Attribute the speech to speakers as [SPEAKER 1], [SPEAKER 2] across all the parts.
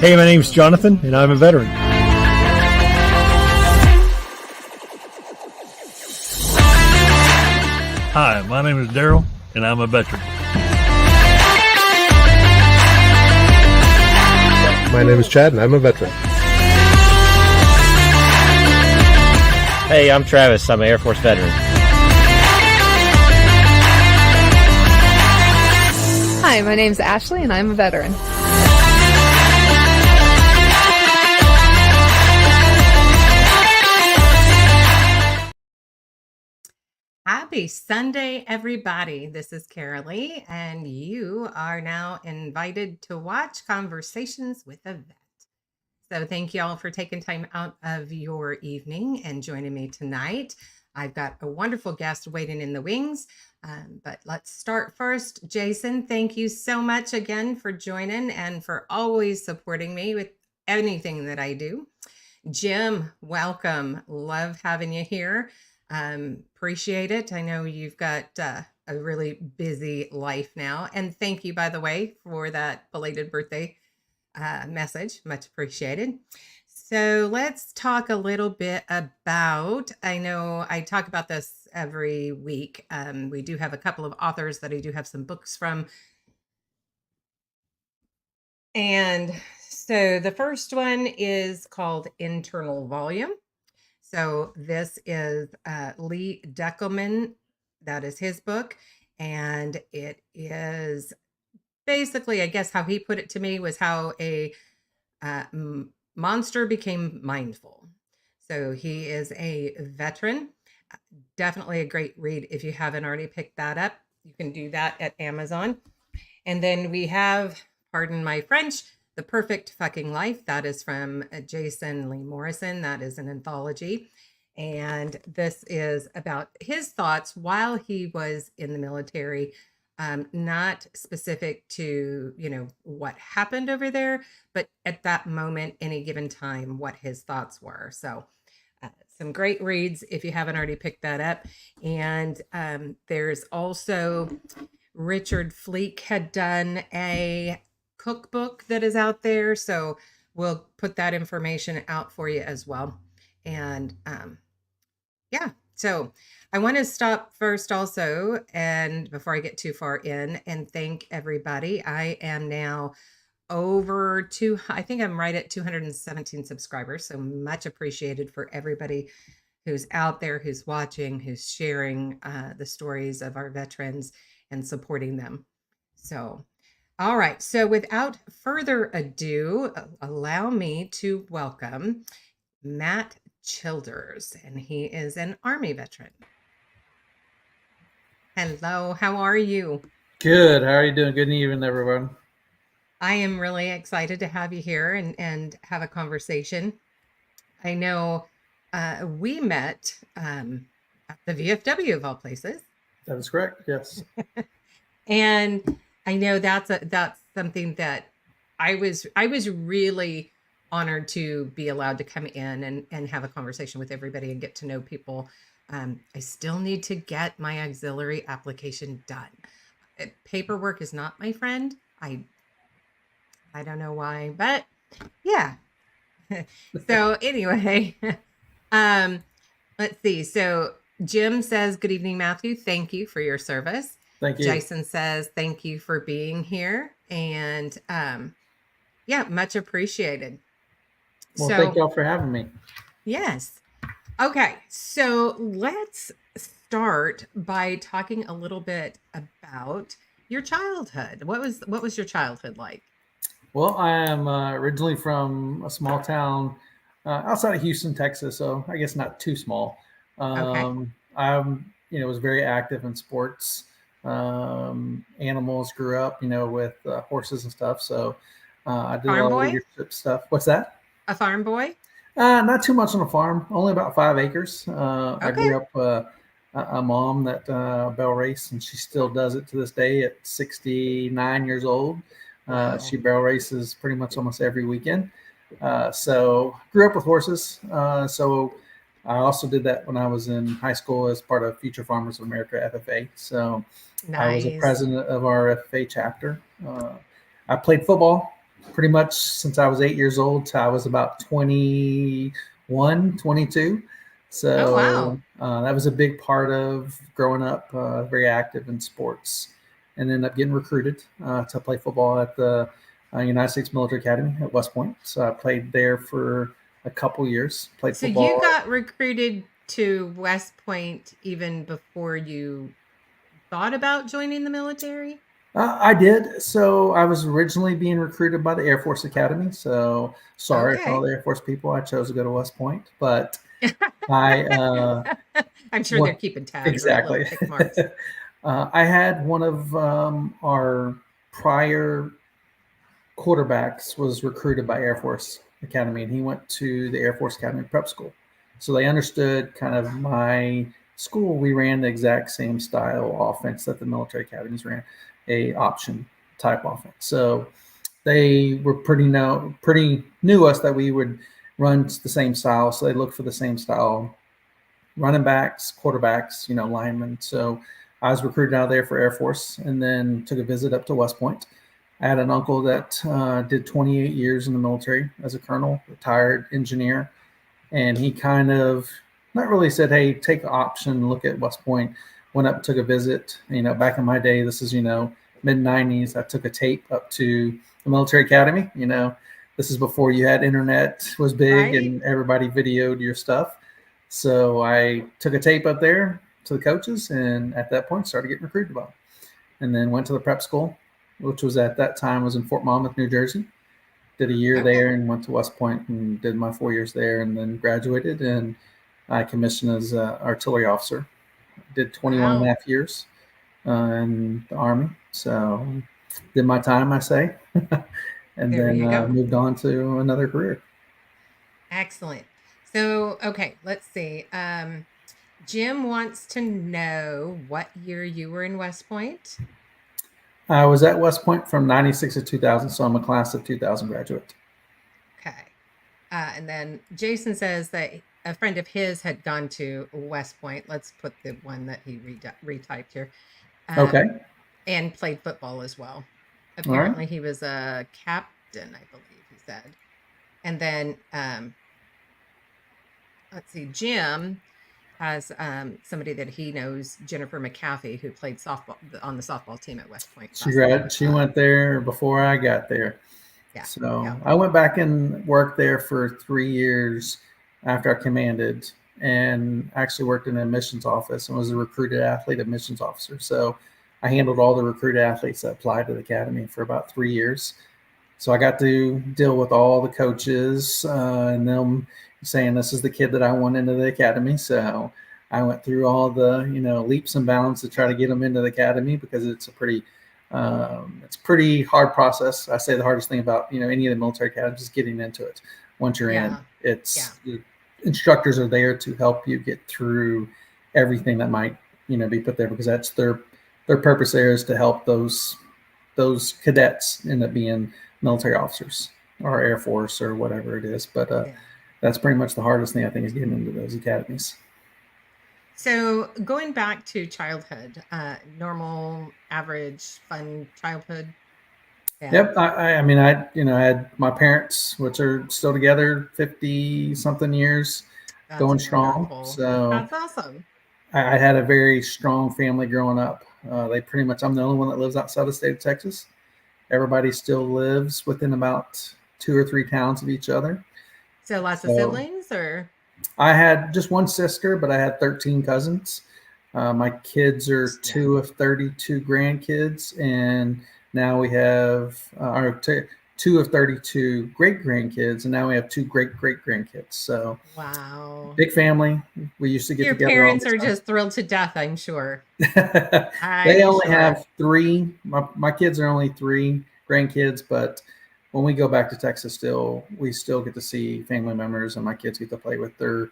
[SPEAKER 1] Hey, my name's Jonathan, and I'm a veteran.
[SPEAKER 2] Hi, my name is Daryl, and I'm a veteran.
[SPEAKER 3] My name is Chad, and I'm a veteran.
[SPEAKER 4] Hey, I'm Travis. I'm an Air Force veteran.
[SPEAKER 5] Hi, my name's Ashley, and I'm a veteran.
[SPEAKER 6] Happy Sunday, everybody. This is Carolee, and you are now invited to watch Conversations with a Vet. So thank you all for taking time out of your evening and joining me tonight. I've got a wonderful guest waiting in the wings, but let's start first. Jason, thank you so much again for joining and for always supporting me with anything that I do. Jim, welcome. Love having you here. Appreciate it. I know you've got a really busy life now. And thank you, by the way, for that belated birthday message. Much appreciated. So let's talk a little bit about, I know I talk about this every week. We do have a couple of authors that I do have some books from. And so the first one is called Internal Volume. So this is Lee Deckelman. That is his book. And it is basically, I guess how he put it to me was how a monster became mindful. So he is a veteran. Definitely a great read. If you haven't already picked that up, you can do that at Amazon. And then we have, pardon my French, The Perfect Fucking Life. That is from Jason Lee Morrison. That is an anthology. And this is about his thoughts while he was in the military, not specific to, what happened over there, but at that moment, any given time, what his thoughts were. So some great reads if you haven't already picked that up. And there's also Richard Fleek had done a cookbook that is out there. So we'll put that information out for you as well. And so I want to stop first also, and before I get too far in, and thank everybody. I am now I think I'm right at 217 subscribers. So much appreciated for everybody who's out there, who's watching, who's sharing the stories of our veterans and supporting them. So, all right. So without further ado, allow me to welcome Matt Childers, and he is an Army veteran. Hello, how are you?
[SPEAKER 7] Good. How are you doing? Good evening, everyone.
[SPEAKER 6] I am really excited to have you here and have a conversation. I know we met at the VFW of all places.
[SPEAKER 7] That is correct. Yes.
[SPEAKER 6] And I know that's something that I was really honored to be allowed to come in and have a conversation with everybody and get to know people. I still need to get my auxiliary application done. Paperwork is not my friend. I don't know why, but yeah. So anyway, let's see. So Jim says, good evening, Matthew. Thank you for your service.
[SPEAKER 7] Thank you.
[SPEAKER 6] Jason says, thank you for being here. And much appreciated.
[SPEAKER 7] Well, thank y'all for having me.
[SPEAKER 6] Yes. Okay. So let's start by talking a little bit about your childhood. What was your childhood like?
[SPEAKER 7] Well, I am originally from a small town outside of Houston, Texas. So I guess not too small.
[SPEAKER 6] Okay.
[SPEAKER 7] I was very active in sports. Animals, grew up, with horses and stuff. So I did
[SPEAKER 6] Farm
[SPEAKER 7] a lot
[SPEAKER 6] boy?
[SPEAKER 7] of leadership stuff. What's that?
[SPEAKER 6] A farm boy?
[SPEAKER 7] Not too much on a farm, only about 5 acres. I
[SPEAKER 6] Okay.
[SPEAKER 7] grew up a mom that barrel raced, and she still does it to this day at 69 years old.
[SPEAKER 6] Wow.
[SPEAKER 7] She barrel races pretty much almost every weekend. So grew up with horses. So I also did that when I was in high school as part of Future Farmers of America, FFA. So I was a
[SPEAKER 6] Nice.
[SPEAKER 7] president of our FFA chapter. I played football pretty much since I was 8 years old till I was about 21, 22. So
[SPEAKER 6] Oh, wow.
[SPEAKER 7] that was a big part of growing up, very active in sports, and ended up getting recruited to play football at the United States Military Academy at West Point. So I played there for a couple years, played
[SPEAKER 6] So you
[SPEAKER 7] football.
[SPEAKER 6] got recruited to West Point even before you thought about joining the military?
[SPEAKER 7] I did. So I was originally being recruited by the Air Force Academy. So sorry for all
[SPEAKER 6] Okay.
[SPEAKER 7] the Air Force people. I chose to go to West Point, but I
[SPEAKER 6] I'm sure they're
[SPEAKER 7] what
[SPEAKER 6] keeping tabs, right? Little
[SPEAKER 7] exactly.
[SPEAKER 6] tick marks.
[SPEAKER 7] I had one of our prior quarterbacks was recruited by Air Force Academy, and he went to the Air Force Academy prep school. So they understood kind of my school. We ran the exact same style offense that the military academies ran, a option type offense. So they were pretty knew us that we would run the same style. So they looked for the same style running backs, quarterbacks, linemen. So I was recruited out of there for Air Force, and then took a visit up to West Point. I had an uncle that did 28 years in the military as a colonel, retired engineer, and he kind of not really said, "Hey, take the option, look at West Point." Went up, took a visit. Back in my day, this is mid '90s. I took a tape up to the military academy. This is before you had internet was big
[SPEAKER 6] Right?
[SPEAKER 7] and everybody videoed your stuff. So I took a tape up there to the coaches, and at that point started getting recruited by them. And then went to the prep school, which was at that time was in Fort Monmouth, New Jersey. Did a year
[SPEAKER 6] Okay.
[SPEAKER 7] there and went to West Point and did my 4 years there, and then graduated, and I commissioned as an artillery officer. Did 21 and a
[SPEAKER 6] Wow.
[SPEAKER 7] half years in the Army. So did my time, I say, and
[SPEAKER 6] There
[SPEAKER 7] then
[SPEAKER 6] you go.
[SPEAKER 7] moved on to another career.
[SPEAKER 6] Excellent. So, okay, let's see. Jim wants to know what year you were in West Point.
[SPEAKER 7] I was at West Point from 96 to 2000, so I'm a class of 2000 graduate.
[SPEAKER 6] Okay. And then Jason says that a friend of his had gone to West Point. Let's put the one that he retyped here.
[SPEAKER 7] Okay.
[SPEAKER 6] And played football as well.
[SPEAKER 7] All right.
[SPEAKER 6] Apparently, he was a captain, I believe he said. And then, let's see, Jim has somebody that he knows, Jennifer McAfee, who played softball on the softball team at West Point.
[SPEAKER 7] She went there before I got there.
[SPEAKER 6] Yeah.
[SPEAKER 7] So
[SPEAKER 6] Yeah.
[SPEAKER 7] I went back and worked there for 3 years after I commanded, and actually worked in an admissions office and was a recruited athlete admissions officer. So I handled all the recruited athletes that applied to the academy for about 3 years. So I got to deal with all the coaches and them saying, "This is the kid that I want into the academy." So I went through all the leaps and bounds to try to get them into the academy, because it's a pretty hard process. I say the hardest thing about any of the military academies is getting into it. Once you're in, the instructors are there to help you get through everything that might be put there, because that's their purpose there is to help those cadets end up being military officers or Air Force or whatever it is. But that's pretty much the hardest thing, I think, is getting into those academies.
[SPEAKER 6] So going back to childhood, normal, average, fun childhood.
[SPEAKER 7] Yeah. Yep. I had my parents, which are still together 50 something years,
[SPEAKER 6] That's
[SPEAKER 7] going strong.
[SPEAKER 6] wonderful.
[SPEAKER 7] So
[SPEAKER 6] that's awesome.
[SPEAKER 7] I had a very strong family growing up. I'm the only one that lives outside the state of Texas. Everybody still lives within about 2 or 3 towns of each other.
[SPEAKER 6] So lots of siblings, or?
[SPEAKER 7] I had just one sister, but I had 13 cousins. My kids are 2 of 32 grandkids, and now we have 2 of 32 great grandkids, and now we have 2 great grandkids. So
[SPEAKER 6] wow,
[SPEAKER 7] big family. We used to get together.
[SPEAKER 6] Your parents are just thrilled to death, I'm sure.
[SPEAKER 7] They only have 3. My kids are only 3 grandkids, but when we go back to Texas, we still get to see family members, and my kids get to play with their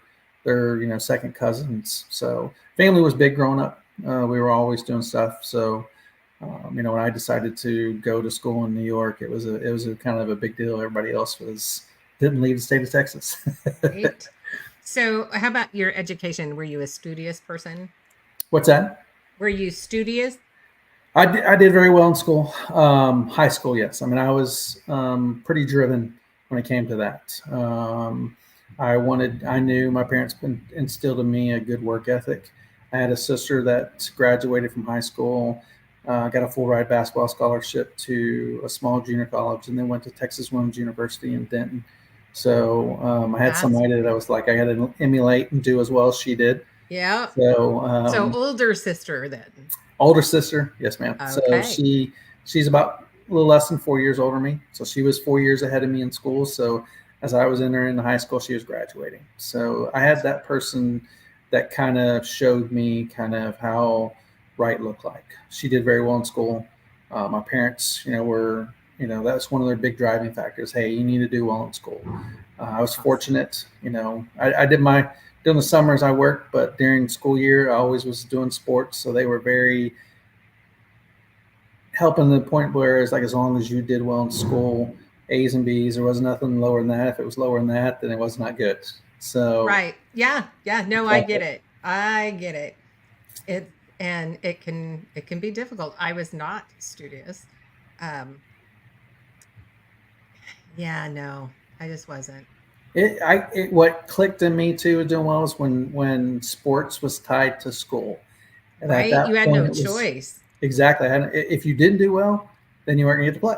[SPEAKER 7] second cousins. So family was big growing up. We were always doing stuff. So when I decided to go to school in New York, it was a kind of a big deal. Everybody else didn't leave the state of Texas.
[SPEAKER 6] Right. So how about your education? Were you a studious person?
[SPEAKER 7] What's that?
[SPEAKER 6] Were you studious?
[SPEAKER 7] I did very well in school. High school, yes. I mean, I was pretty driven when it came to that. I knew my parents instilled in me a good work ethic. I had a sister that graduated from high school, got a full ride basketball scholarship to a small junior college, and then went to Texas Women's University in Denton. So I had
[SPEAKER 6] That's
[SPEAKER 7] somebody that I was like, I got to emulate and do as well as she did.
[SPEAKER 6] Yeah.
[SPEAKER 7] So,
[SPEAKER 6] So older sister then.
[SPEAKER 7] older sister, yes, ma'am. So
[SPEAKER 6] Okay.
[SPEAKER 7] she's about a little less than 4 years older than me. So she was 4 years ahead of me in school. So as I was entering high school, she was graduating. So I had that person that kind of showed me kind of how right looked like. She did very well in school. My parents, were, that's one of their big driving factors. Hey, you need to do well in school. I was fortunate, I did during the summers I worked, but during school year, I always was doing sports. So they were very helping the point where it's like, as long as you did well in school, A's and B's, there was nothing lower than that. If it was lower than that, then it was not good. So
[SPEAKER 6] Right. Yeah. Yeah. No, I get it. I get it. It can be difficult. I was not studious. Um, yeah, no, I just wasn't.
[SPEAKER 7] what clicked in me too doing well was when sports was tied to school. And at
[SPEAKER 6] Right?
[SPEAKER 7] that
[SPEAKER 6] You had
[SPEAKER 7] point,
[SPEAKER 6] no
[SPEAKER 7] it was
[SPEAKER 6] choice.
[SPEAKER 7] exactly. If you didn't do well, then you weren't going to get to play.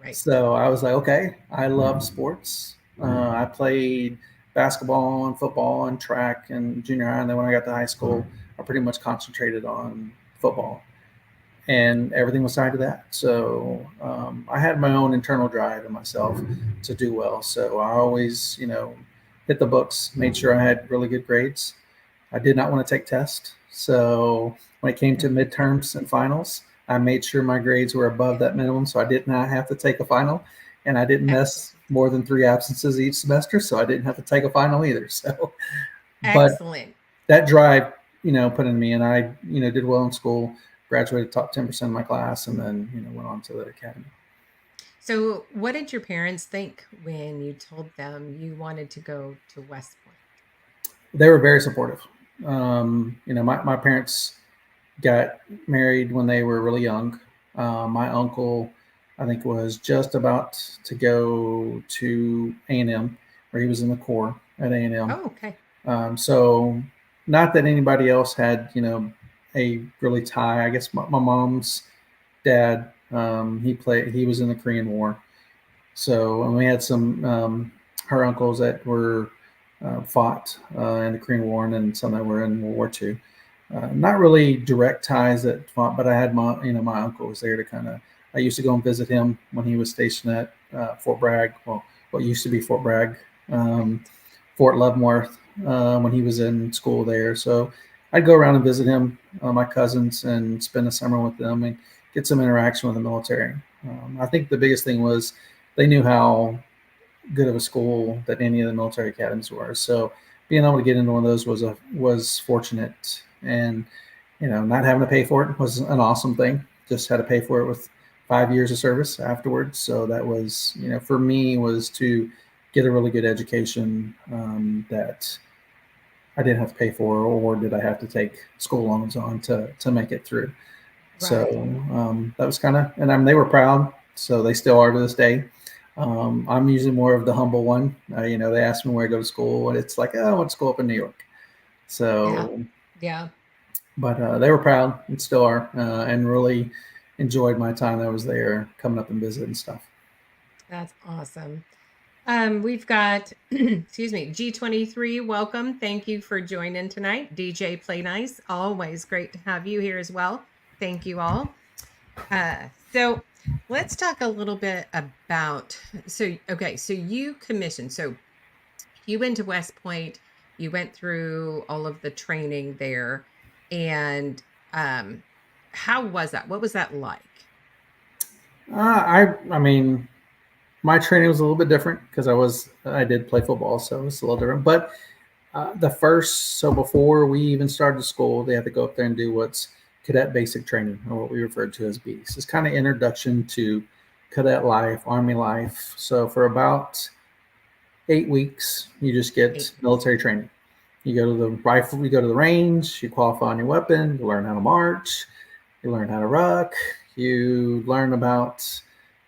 [SPEAKER 6] Right.
[SPEAKER 7] So I was like, okay, I love sports. I played basketball and football and track and junior high. And then when I got to high school, I pretty much concentrated on football, and everything was tied to that. So I had my own internal drive in myself to do well. So I always, hit the books, made sure I had really good grades. I did not want to take tests. So when it came to midterms and finals, I made sure my grades were above that minimum, so I did not have to take a final, and I didn't miss more than 3 absences each semester, so I didn't have to take a final either. So, but
[SPEAKER 6] Excellent.
[SPEAKER 7] that drive, put in me, and I, did well in school, graduated top 10% of my class, and then, went on to the academy.
[SPEAKER 6] So, what did your parents think when you told them you wanted to go to West Point?
[SPEAKER 7] They were very supportive. My parents got married when they were really young. My uncle, I think, was just about to go to A&M, where he was in the Corps at A&M.
[SPEAKER 6] Oh, okay.
[SPEAKER 7] So not that anybody else had, a really tie. I guess my mom's dad, he was in the Korean War. So, and we had some, her uncles that were fought in the Korean War, and then some that were in World War II. Not really direct ties that fought, but I had my uncle was there to kind of, I used to go and visit him when he was stationed at Fort Bragg. Well, what used to be Fort Bragg, Fort Leavenworth, when he was in school there. So I'd go around and visit him, my cousins, and spend the summer with them and get some interaction with the military. I think the biggest thing was they knew how good of a school that any of the military academies were. So being able to get into one of those was fortunate, and not having to pay for it was an awesome thing. Just had to pay for it with 5 years of service afterwards. So that was, for me, was to get a really good education that I didn't have to pay for, or did I have to take school loans on to make it through.
[SPEAKER 6] Right.
[SPEAKER 7] So that was kind of, and they were proud. So they still are to this day. I'm usually more of the humble one. They ask me where I go to school, and it's like, oh, I went to school up in New York. So,
[SPEAKER 6] Yeah.
[SPEAKER 7] but they were proud and still are, and really enjoyed my time that I was there, coming up and visiting stuff.
[SPEAKER 6] That's awesome. We've got, excuse me, G23. Welcome. Thank you for joining tonight. DJ Play Nice. Always great to have you here as well. Thank you all. So let's talk a little bit about, so you commissioned, so you went to West Point, you went through all of the training there, and how was that? What was that like?
[SPEAKER 7] I mean, my training was a little bit different because I did play football, so it's a little different. But so before we even started school, they had to go up there and do what's cadet basic training, or what we referred to as BEAS. It's kind of introduction to cadet life, Army life. So for about 8 weeks, you just get military training. You go to the range, you qualify on your weapon, you learn how to march, You learn how to ruck. You learn about,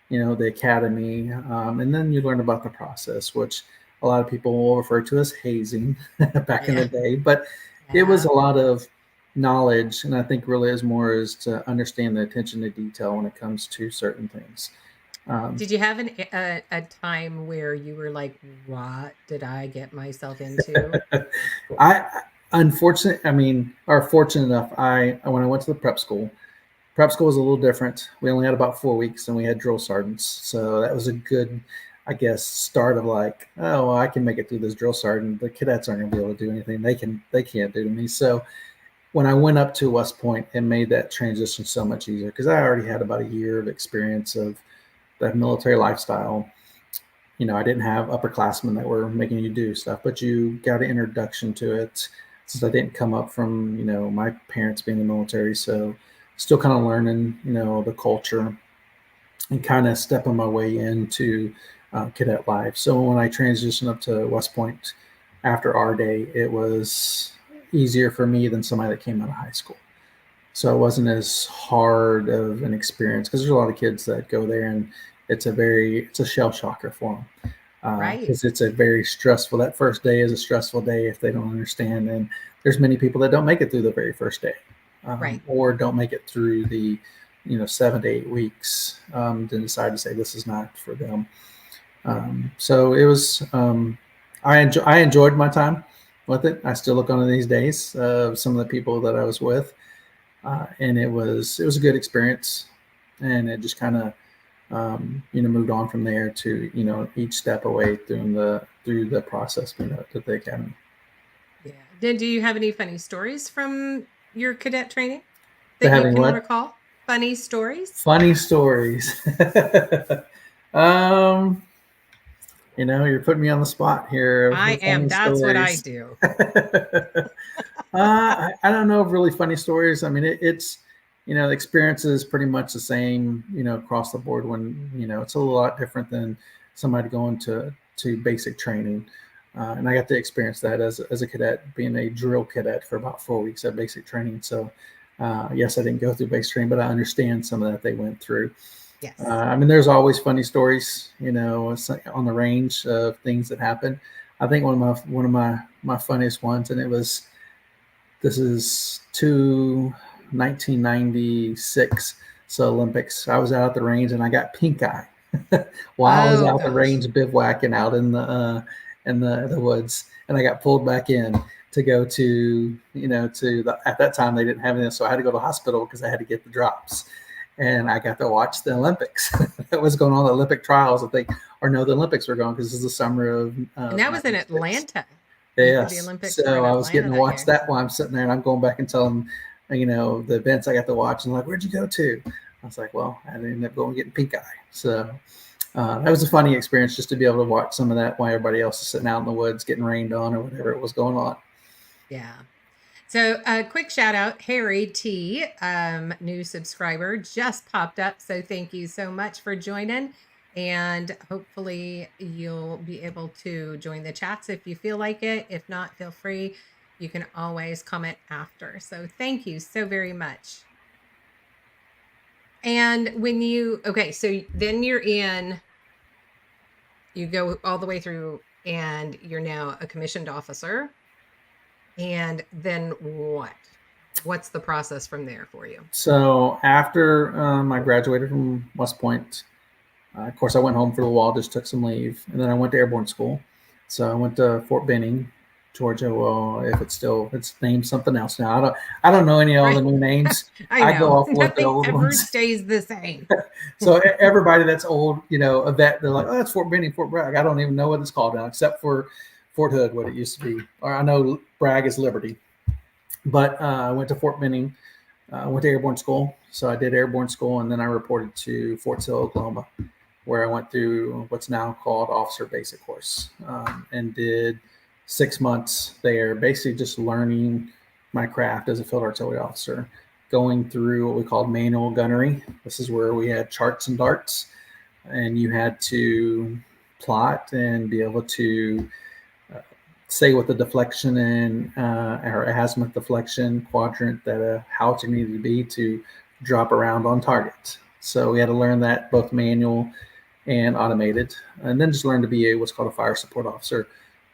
[SPEAKER 7] the academy, and then you learn about the process, which a lot of people will refer to as hazing back in the day. But it was a lot of knowledge, and I think really is more is to understand the attention to detail when it comes to certain things.
[SPEAKER 6] Did you have a time where you were like, what did I get myself into?
[SPEAKER 7] Fortunate enough, when I went to the prep school was a little different. We only had about 4 weeks, and we had drill sergeants, so that was a good, I guess, start of like, oh, well, I can make it through this drill sergeant. The cadets aren't going to be able to do anything they can't do to me. So when I went up to West Point, it made that transition so much easier because I already had about a year of experience of that military lifestyle. I didn't have upperclassmen that were making you do stuff, but you got an introduction to it since I didn't come up from, my parents being in the military. So still kind of learning, the culture and kind of stepping my way into cadet life. So when I transitioned up to West Point after our day, it was easier for me than somebody that came out of high school. So it wasn't as hard of an experience because there's a lot of kids that go there and it's a shell shocker for them.
[SPEAKER 6] Right.
[SPEAKER 7] Because it's a very stressful, that first day is a stressful day if they don't understand. And there's many people that don't make it through the very first day.
[SPEAKER 6] Right.
[SPEAKER 7] Or don't make it through the 7 to 8 weeks, then decide to say this is not for them. So it was I enjoyed my time with it. I still look on these days of some of the people that I was with, and it was a good experience, and it just kind of moved on from there to each step away through the process at the academy.
[SPEAKER 6] Yeah. Do you have any funny stories from your cadet training
[SPEAKER 7] that
[SPEAKER 6] you can
[SPEAKER 7] what?
[SPEAKER 6] recall? Funny stories?
[SPEAKER 7] Funny stories. You're putting me on the spot here.
[SPEAKER 6] I am. That's what I do.
[SPEAKER 7] I don't know of really funny stories. I mean, it's the experience is pretty much the same, across the board when, it's a lot different than somebody going to basic training. And I got to experience that as a cadet, being a drill cadet for about 4 weeks at basic training. So, yes, I didn't go through basic training, but I understand some of that they went through.
[SPEAKER 6] Yes.
[SPEAKER 7] There's always funny stories, on the range of things that happen. I think one of my funniest ones, and this is 1996, so Olympics. I was out at the range and I got pink eye while I was out the range bivouacking out in the woods, and I got pulled back in to go to at that time they didn't have anything, so I had to go to the hospital because I had to get the drops. And I got to watch the Olympics that was going on, the Olympic trials, I think, or no, the Olympics were going because this is the summer of.
[SPEAKER 6] And that was in Atlanta.
[SPEAKER 7] Yes.
[SPEAKER 6] The Olympics
[SPEAKER 7] so I was getting to watch that while I'm sitting there, and I'm going back and telling, the events I got to watch, and like, where'd you go to? I was like, well, I ended up going and getting pink eye. So that was a funny experience just to be able to watch some of that while everybody else is sitting out in the woods getting rained on or whatever it was going on.
[SPEAKER 6] Yeah. So a quick shout out, Harry T, new subscriber, just popped up. So thank you so much for joining. And hopefully you'll be able to join the chats if you feel like it. If not, feel free. You can always comment after. So thank you so very much. And so then you go all the way through and you're now a commissioned officer. And then what? What's the process from there for you?
[SPEAKER 7] So after I graduated from West Point, of course, I went home for a while, just took some leave, and then I went to airborne school. So I went to Fort Benning, Georgia. Well, if it's named something else now. I don't know any of the new names.
[SPEAKER 6] I
[SPEAKER 7] go off what the old
[SPEAKER 6] ever
[SPEAKER 7] ones
[SPEAKER 6] stays the same.
[SPEAKER 7] So everybody that's old, a vet, they're like, oh, that's Fort Benning, Fort Bragg. I don't even know what it's called now, except for Fort Hood, what it used to be. Or I know Bragg is Liberty. But I went to Fort Benning, went to airborne school. So I did airborne school, and then I reported to Fort Sill, Oklahoma, where I went through what's now called Officer Basic Course, and did 6 months there, basically just learning my craft as a field artillery officer, going through what we called manual gunnery. This is where we had charts and darts, and you had to plot and be able to say what the deflection and or azimuth deflection quadrant that a howitzer needed to be to drop around on target. So we had to learn that both manual and automated, and then just learn to be what's called a fire support officer,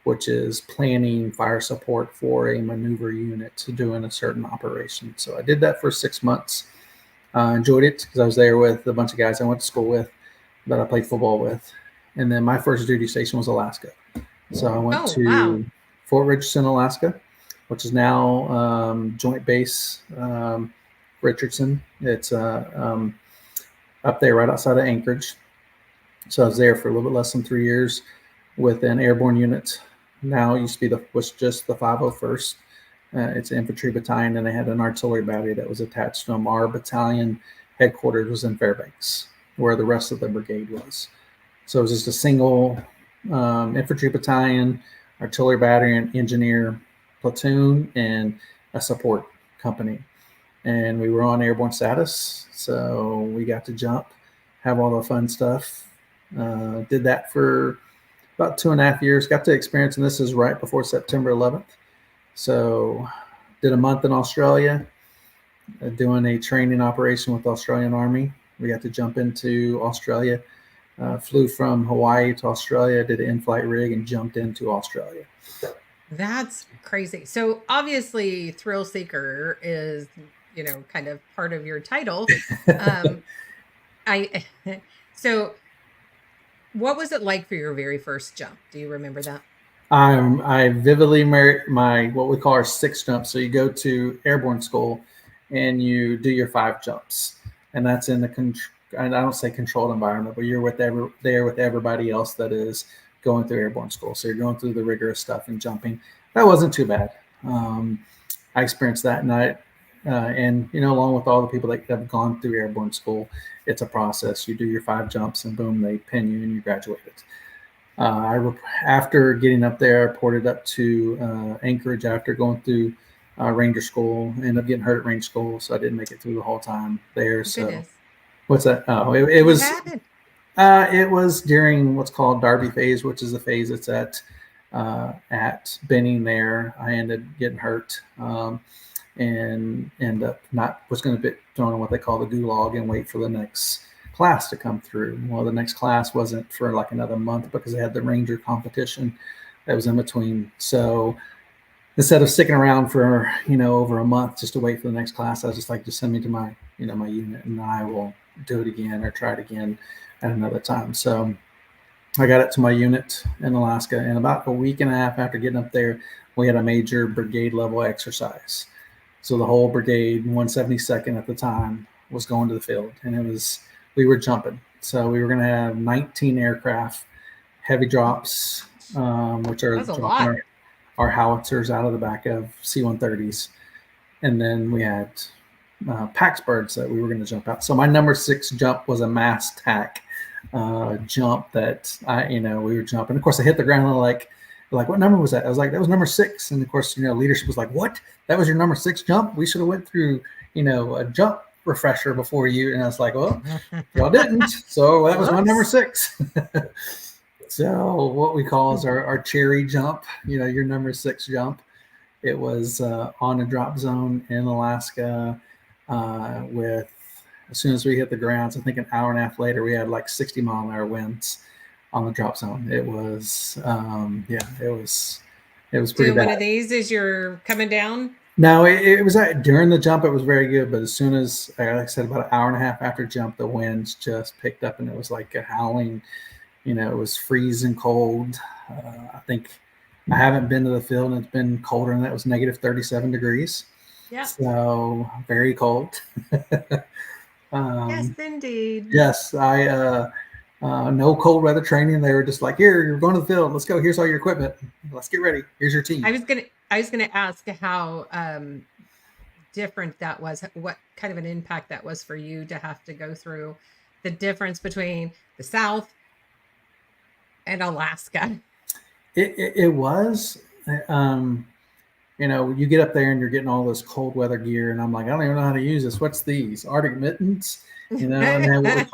[SPEAKER 7] which is planning fire support for a maneuver unit doing a certain operation. So I did that for 6 months. Enjoyed it because I was there with a bunch of guys I went to school with, that I played football with. And then my first duty station was Alaska. So I went to Fort Richardson, Alaska, which is now Joint Base Richardson. It's up there right outside of Anchorage. So I was there for a little bit less than 3 years with an airborne unit. Now it used to be was just the 501st. It's an infantry battalion, and they had an artillery battery that was attached to them. Our battalion headquarters was in Fairbanks, where the rest of the brigade was. So it was just a single infantry battalion, artillery battery, and engineer platoon, and a support company. And we were on airborne status, so we got to jump, have all the fun stuff. Did that for about 2.5 years. Got to experience, and this is right before September 11th. So did a month in Australia, doing a training operation with the Australian Army. We got to jump into Australia, flew from Hawaii to Australia, did an in-flight rig, and jumped into Australia.
[SPEAKER 6] That's crazy. So obviously Thrill Seeker is, kind of part of your title. So what was it like for your very first jump? Do you remember that?
[SPEAKER 7] I vividly remember my what we call our 6 jumps. So you go to airborne school and you do your 5 jumps, and that's in and I don't say controlled environment, but you're there with everybody else that is going through airborne school. So you're going through the rigorous stuff and jumping. That wasn't too bad. I experienced that night, and along with all the people that have gone through airborne school, it's a process. You do your 5 jumps, and boom, they pin you, and you graduated. After getting up there, I reported up to Anchorage after going through Ranger School. Ended up getting hurt at Ranger School, so I didn't make it through the whole time there. So, what's that? Oh, it was. It was during what's called Derby phase, which is the phase that's at Benning. There, I ended up getting hurt, and end up was going to be thrown in what they call the gulag and wait for the next class to come through. Well, the next class wasn't for like another month because they had the Ranger competition that was in between. So instead of sticking around for over a month just to wait for the next class, I was just like, just send me to my my unit, and I will do it again or try it again at another time. So I got it to my unit in Alaska, and about a week and a half after getting up there, we had a major brigade level exercise. So the whole brigade, 172nd at the time, was going to the field, and we were jumping. So we were going to have 19 aircraft, heavy drops, which are dropping our howitzers out of the back of C-130s. And then we had Pax birds that we were going to jump out. So my number 6 jump was a mass tack jump that we were jumping. Of course, I hit the ground and like, what number was that? I was like, that was number 6. And of course, leadership was like, what? That was your number 6 jump? We should have went through, a jump refresher before you. And I was like, well, y'all didn't. So that was my number 6. So what we call is our cherry jump, your number 6 jump. It was on a drop zone in Alaska with, as soon as we hit the grounds, I think an hour and a half later, we had like 60-mile-an-hour winds on the drop zone. It was, it was pretty bad.
[SPEAKER 6] One of these as you're coming down?
[SPEAKER 7] No, it was during the jump. It was very good, but as soon as, like I said, about an hour and a half after jump, the winds just picked up, and it was like a howling. It was freezing cold. I think I haven't been to the field, and it's been colder, and that was negative 37 degrees.
[SPEAKER 6] Yeah.
[SPEAKER 7] So very cold.
[SPEAKER 6] Yes, indeed.
[SPEAKER 7] Yes, no cold weather training. They were just like, here, you're going to the field. Let's go. Here's all your equipment. Let's get ready. Here's your team.
[SPEAKER 6] I was gonna ask how different that was. What kind of an impact that was for you to have to go through the difference between the South and Alaska.
[SPEAKER 7] It was. You get up there and you're getting all this cold weather gear, and I'm like, I don't even know how to use this. What's these? Arctic mittens? And then they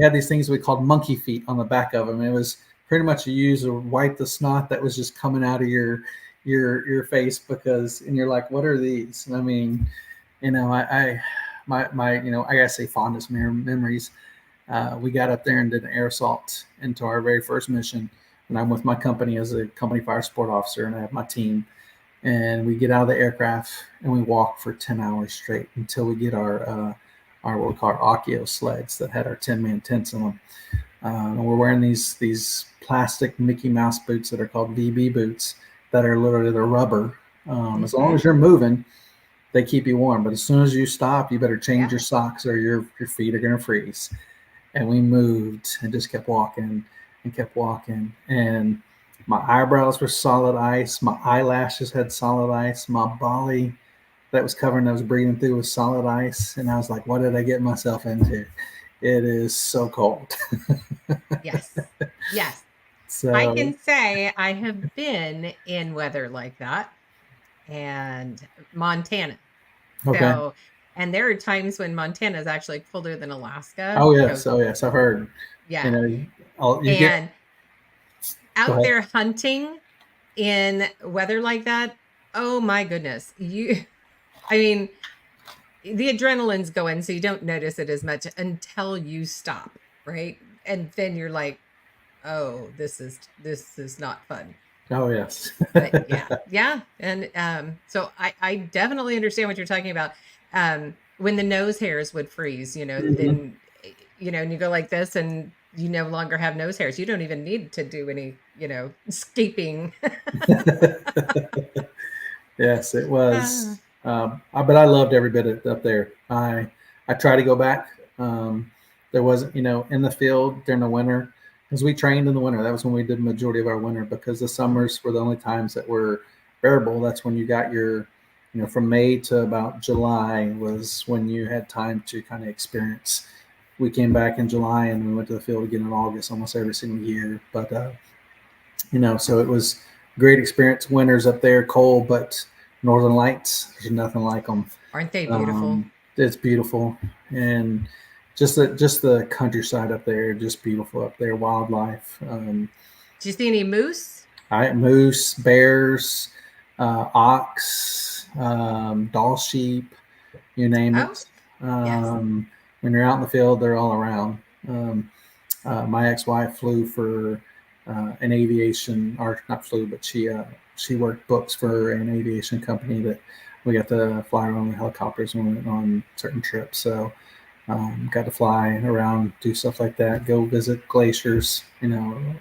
[SPEAKER 7] had these things we called monkey feet on the back of them. It was pretty much you use to wipe the snot that was just coming out of your face and you're like, what are these? And I mean, my I gotta say fondest memories. We got up there and did an air assault into our very first mission, and I'm with my company as a company fire support officer, and I have my team. And we get out of the aircraft and we walk for 10 hours straight until we get our what we call our Akio sleds that had our 10-man tents in them. And we're wearing these plastic Mickey Mouse boots that are called VB boots that are literally the rubber. As long as you're moving, they keep you warm. But as soon as you stop, you better change your socks or your feet are going to freeze. And we moved and just kept walking and kept walking. And my eyebrows were solid ice. My eyelashes had solid ice. My body that was covering, I was breathing through, was solid ice. And I was like, what did I get myself into? It is so cold.
[SPEAKER 6] Yes. Yes.
[SPEAKER 7] So
[SPEAKER 6] I can say I have been in weather like that, and Montana.
[SPEAKER 7] okay.
[SPEAKER 6] So, and there are times when Montana is actually colder than Alaska.
[SPEAKER 7] Oh yes, I've heard.
[SPEAKER 6] Yeah.
[SPEAKER 7] And
[SPEAKER 6] out
[SPEAKER 7] ahead.
[SPEAKER 6] there hunting in weather like that, oh my goodness. I mean, the adrenaline's going, so you don't notice it as much until you stop, right? And then you're like, oh, this is not fun.
[SPEAKER 7] Oh yes.
[SPEAKER 6] But yeah. And so I definitely understand what you're talking about. When the nose hairs would freeze, then and you go like this and you no longer have nose hairs. You don't even need to do any, escaping.
[SPEAKER 7] Yes, it was. But I loved every bit of it up there. I try to go back. There wasn't, in the field during the winter, because we trained in the winter. That was when we did the majority of our winter, because the summers were the only times that were bearable. That's when you got your, from May to about July was when you had time to kind of experience. We came back in July and we went to the field again in August almost every single year. But, so it was a great experience. Winters up there, cold, but Northern Lights, there's nothing like them.
[SPEAKER 6] Aren't they beautiful?
[SPEAKER 7] It's beautiful. And just the countryside up there, just beautiful up there, wildlife.
[SPEAKER 6] Did you see any moose?
[SPEAKER 7] Moose, bears, ox, Dall sheep, you name it.
[SPEAKER 6] Yes.
[SPEAKER 7] When you're out in the field, they're all around. My ex-wife flew for an aviation, or not flew, but she worked books for an aviation company that we got to fly around with helicopters when we went on certain trips. So got to fly around, do stuff like that, go visit glaciers,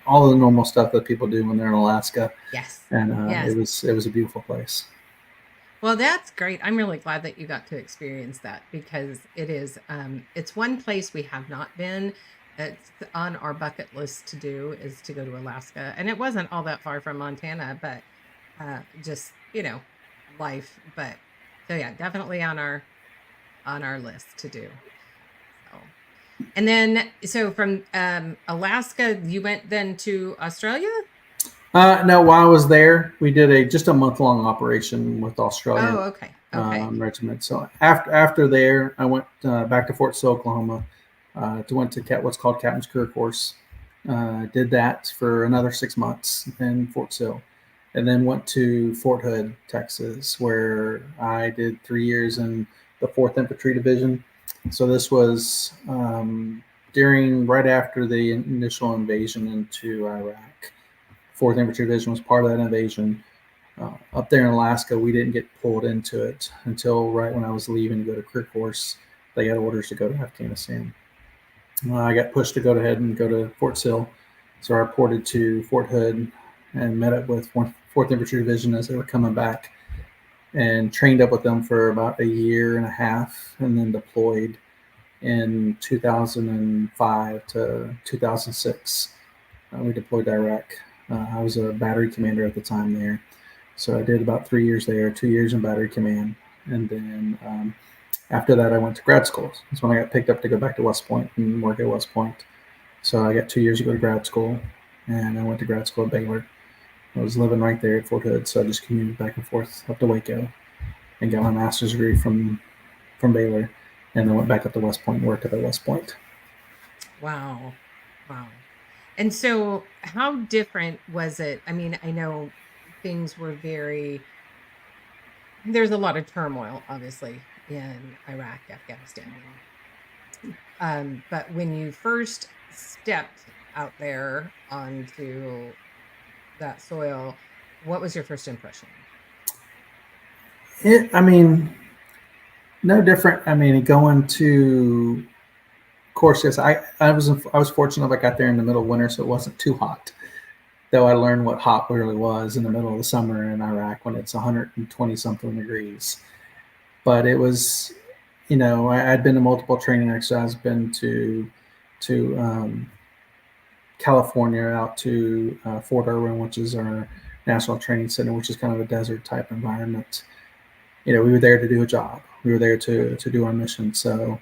[SPEAKER 7] all the normal stuff that people do when they're in Alaska.
[SPEAKER 6] Yes.
[SPEAKER 7] And it was a beautiful place.
[SPEAKER 6] Well, that's great. I'm really glad that you got to experience that, because it is, it's one place we have not been. It's on our bucket list to do, is to go to Alaska. And it wasn't all that far from Montana, but just, life. But so yeah, definitely on our list to do. So, and then, so from Alaska, you went then to Australia?
[SPEAKER 7] No, while I was there, we did just a month-long operation with Australia.
[SPEAKER 6] Oh, okay.
[SPEAKER 7] Regiment. So after there, I went back to Fort Sill, Oklahoma, went to what's called Captain's Career Course. Did that for another 6 months in Fort Sill, and then went to Fort Hood, Texas, where I did 3 years in the 4th Infantry Division. So this was right after the initial invasion into Iraq. 4th Infantry Division was part of that invasion. Up there in Alaska, we didn't get pulled into it until right when I was leaving to go to career course. They got orders to go to Afghanistan. I got pushed to go ahead and go to Fort Sill. So I reported to Fort Hood and met up with 4th Infantry Division as they were coming back, and trained up with them for about a year and a half, and then deployed in 2005 to 2006. We deployed to Iraq. I was a battery commander at the time there. So I did about 3 years there, 2 years in battery command. And then after that, I went to grad school. That's when I got picked up to go back to West Point and work at West Point. So I got 2 years to go to grad school, and I went to grad school at Baylor. I was living right there at Fort Hood, so I just commuted back and forth up to Waco and got my master's degree from Baylor, and then went back up to West Point and worked at West Point.
[SPEAKER 6] Wow. And so how different was it? I mean, I know things were there's a lot of turmoil, obviously, in Iraq, Afghanistan. But when you first stepped out there onto that soil, what was your first impression?
[SPEAKER 7] I mean, no different. I mean, going to, of course, yes, I was fortunate I got there in the middle of winter, so it wasn't too hot. Though I learned what hot really was in the middle of the summer in Iraq when it's 120 something degrees. But it was, I'd been to multiple training exercises, been to California, out to Fort Irwin, which is our national training center, which is kind of a desert type environment. We were there to do a job. We were there to do our mission. So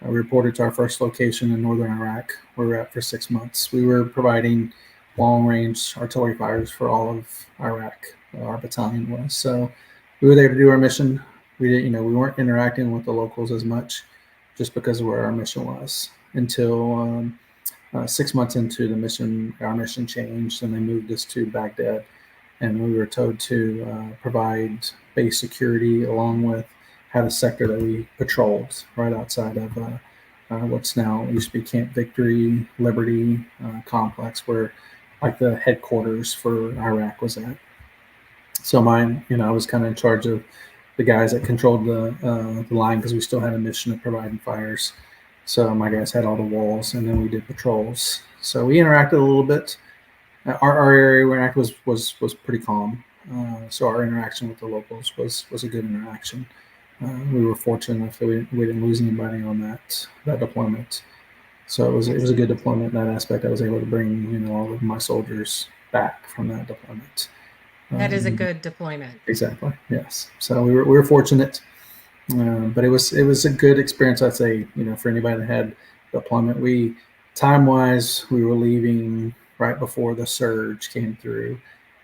[SPEAKER 7] we reported to our first location in northern Iraq, where we were at for 6 months. We were providing long-range artillery fires for all of Iraq. Our battalion was. So we were there to do our mission. We weren't interacting with the locals as much, just because of where our mission was. Until 6 months into the mission, our mission changed, and they moved us to Baghdad, and we were told to provide base security along with had a sector that we patrolled right outside of what's now used to be Camp Victory, Liberty complex, where like the headquarters for Iraq was at. So mine, I was kind of in charge of the guys that controlled the line, because we still had a mission of providing fires. So my guys had all the walls, and then we did patrols. So we interacted a little bit. Our area we interacted was pretty calm. So our interaction with the locals was a good interaction. We were fortunate enough that we didn't lose anybody on that deployment. So it was a good deployment in that aspect. I was able to bring all of my soldiers back from that deployment.
[SPEAKER 6] That is a good deployment.
[SPEAKER 7] Exactly. Yes. So we were fortunate, but it was a good experience. I'd say for anybody that had deployment, time wise we were leaving right before the surge came through,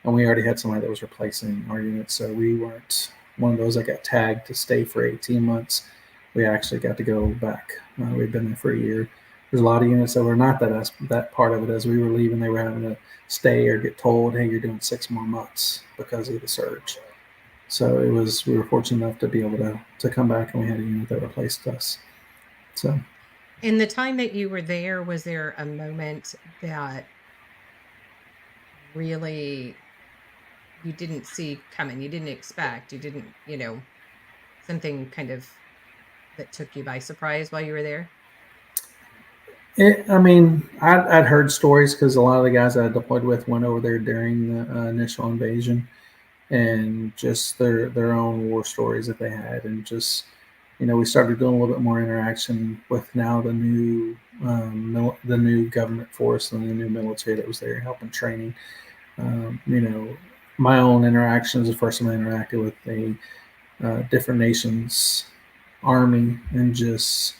[SPEAKER 7] and we already had somebody that was replacing our unit. So we weren't one of those that got tagged to stay for 18 months. We actually got to go back. We'd been there for a year. There's a lot of units that were not that part of it. As we were leaving, they were having to stay or get told, "Hey, you're doing 6 more months because of the surge." So we were fortunate enough to be able to come back, and we had a unit that replaced us. So,
[SPEAKER 6] in the time that you were there, was there a moment that really you didn't see coming, you didn't expect, you didn't, something kind of that took you by surprise while you were there?
[SPEAKER 7] I'd heard stories, because a lot of the guys I deployed with went over there during the initial invasion, and just their own war stories that they had, and just we started doing a little bit more interaction with now the new government force and the new military that was there helping training. My own interactions, the first time I interacted with a different nation's army, and just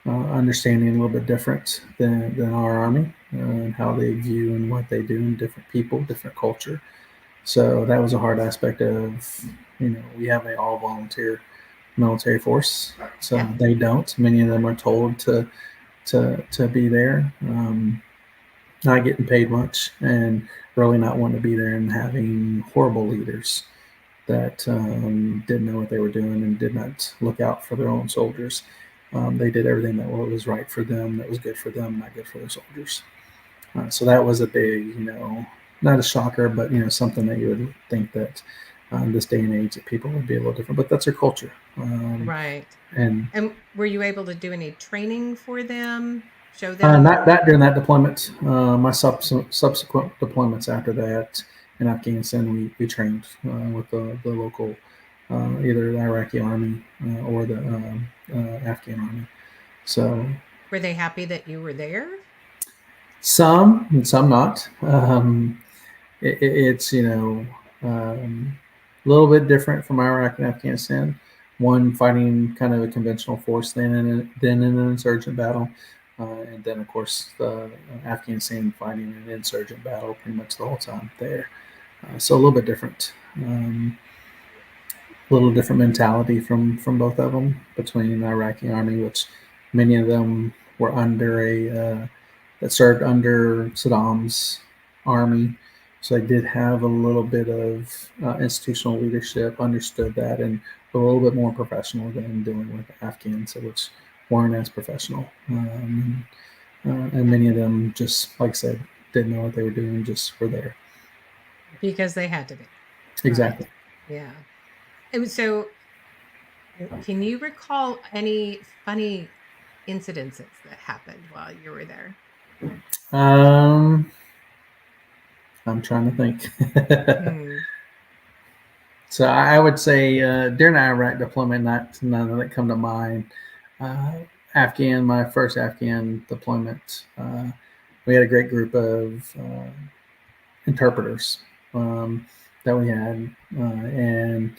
[SPEAKER 7] understanding a little bit different than our army, and how they view and what they do, and different people, different culture. So that was a hard aspect of, we have an all volunteer military force. So
[SPEAKER 6] Yeah.
[SPEAKER 7] they don't. Many of them are told to be there, not getting paid much, and really not wanting to be there, and having horrible leaders that didn't know what they were doing and did not look out for their own soldiers. They did everything that was right for them, that was good for them, not good for their soldiers. So that was a big, not a shocker, but something that you would think that this day and age that people would be a little different. But that's their culture.
[SPEAKER 6] Right.
[SPEAKER 7] And
[SPEAKER 6] were you able to do any training for them? Show them?
[SPEAKER 7] not during that deployment. My subsequent deployments after that in Afghanistan, we trained with the local, either the Iraqi army or the Afghan army. So
[SPEAKER 6] Were they happy that you were there?
[SPEAKER 7] some and some not. It's a little bit different from Iraq and Afghanistan. One fighting kind of a conventional force, then in an insurgent battle, and then of course the Afghanistan fighting an insurgent battle pretty much the whole time there. So a little bit different. A little different mentality from both of them, between the Iraqi army, which many of them were under that served under Saddam's army, So they did have a little bit of institutional leadership, understood that, and were a little bit more professional than dealing with Afghans, which weren't as professional. And many of them, just like I said, didn't know what they were doing, just were there.
[SPEAKER 6] Because they had to be.
[SPEAKER 7] Exactly.
[SPEAKER 6] Right. Yeah. And so, can you recall any funny incidences that happened while you were there?
[SPEAKER 7] I'm trying to think.
[SPEAKER 6] Hmm.
[SPEAKER 7] So I would say during the Iraq deployment, none that come to mind. My first Afghan deployment, we had a great group of interpreters that we had, and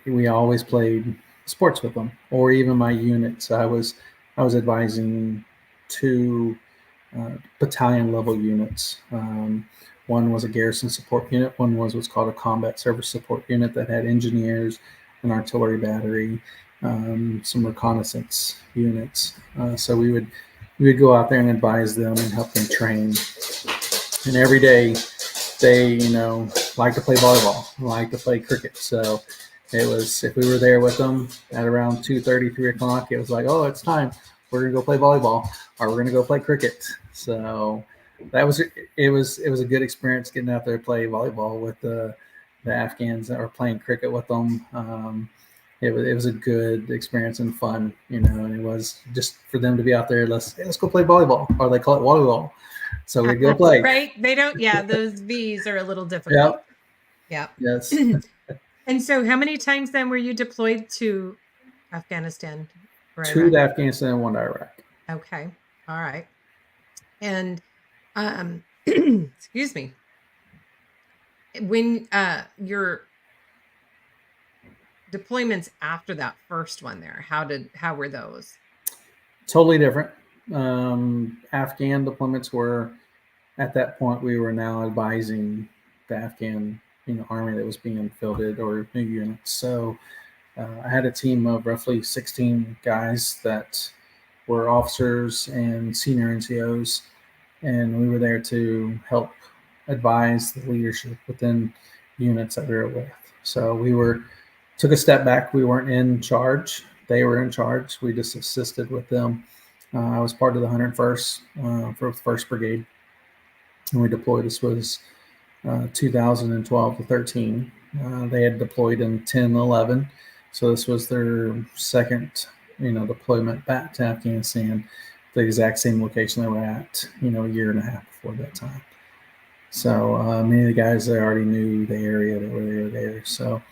[SPEAKER 7] we always played sports with them, or even my units. I was advising two battalion level units. One was a garrison support unit. One was what's called a combat service support unit that had engineers, an artillery battery, some reconnaissance units. So we would go out there and advise them and help them train. And every day they, like to play volleyball, like to play cricket. So it was, if we were there with them at around 2:30, 3 o'clock, it was like, oh, it's time. We're gonna go play volleyball, or we're gonna go play cricket. So it was a good experience getting out there to play volleyball with the Afghans that were playing cricket with them. It was a good experience and fun, and it was just for them to be out there. Let's go play volleyball, or they call it volleyball. So we go play.
[SPEAKER 6] Right? They don't. Yeah, those V's are a little difficult. Yeah.
[SPEAKER 7] Yes.
[SPEAKER 6] And so, how many times then were you deployed to Afghanistan? Or
[SPEAKER 7] 2
[SPEAKER 6] Iraq?
[SPEAKER 7] to Afghanistan and 1 to Iraq.
[SPEAKER 6] Okay. All right. And excuse me. When your deployments after that first one there, how were those?
[SPEAKER 7] Totally different. Afghan deployments were, at that point, we were now advising the Afghan army that was being fielded, or new units. So I had a team of roughly 16 guys that were officers and senior NCOs, and we were there to help advise the leadership within units that we were with. So we took a step back. We weren't in charge. They were in charge. We just assisted with them. I was part of the 101st for the 1st Brigade, and we deployed. This was 2012 to 13. They had deployed in 10, 11. So this was their second, deployment back to Afghanistan, the exact same location they were at, a year and a half before that time. So many of the guys, they already knew the area that were there. So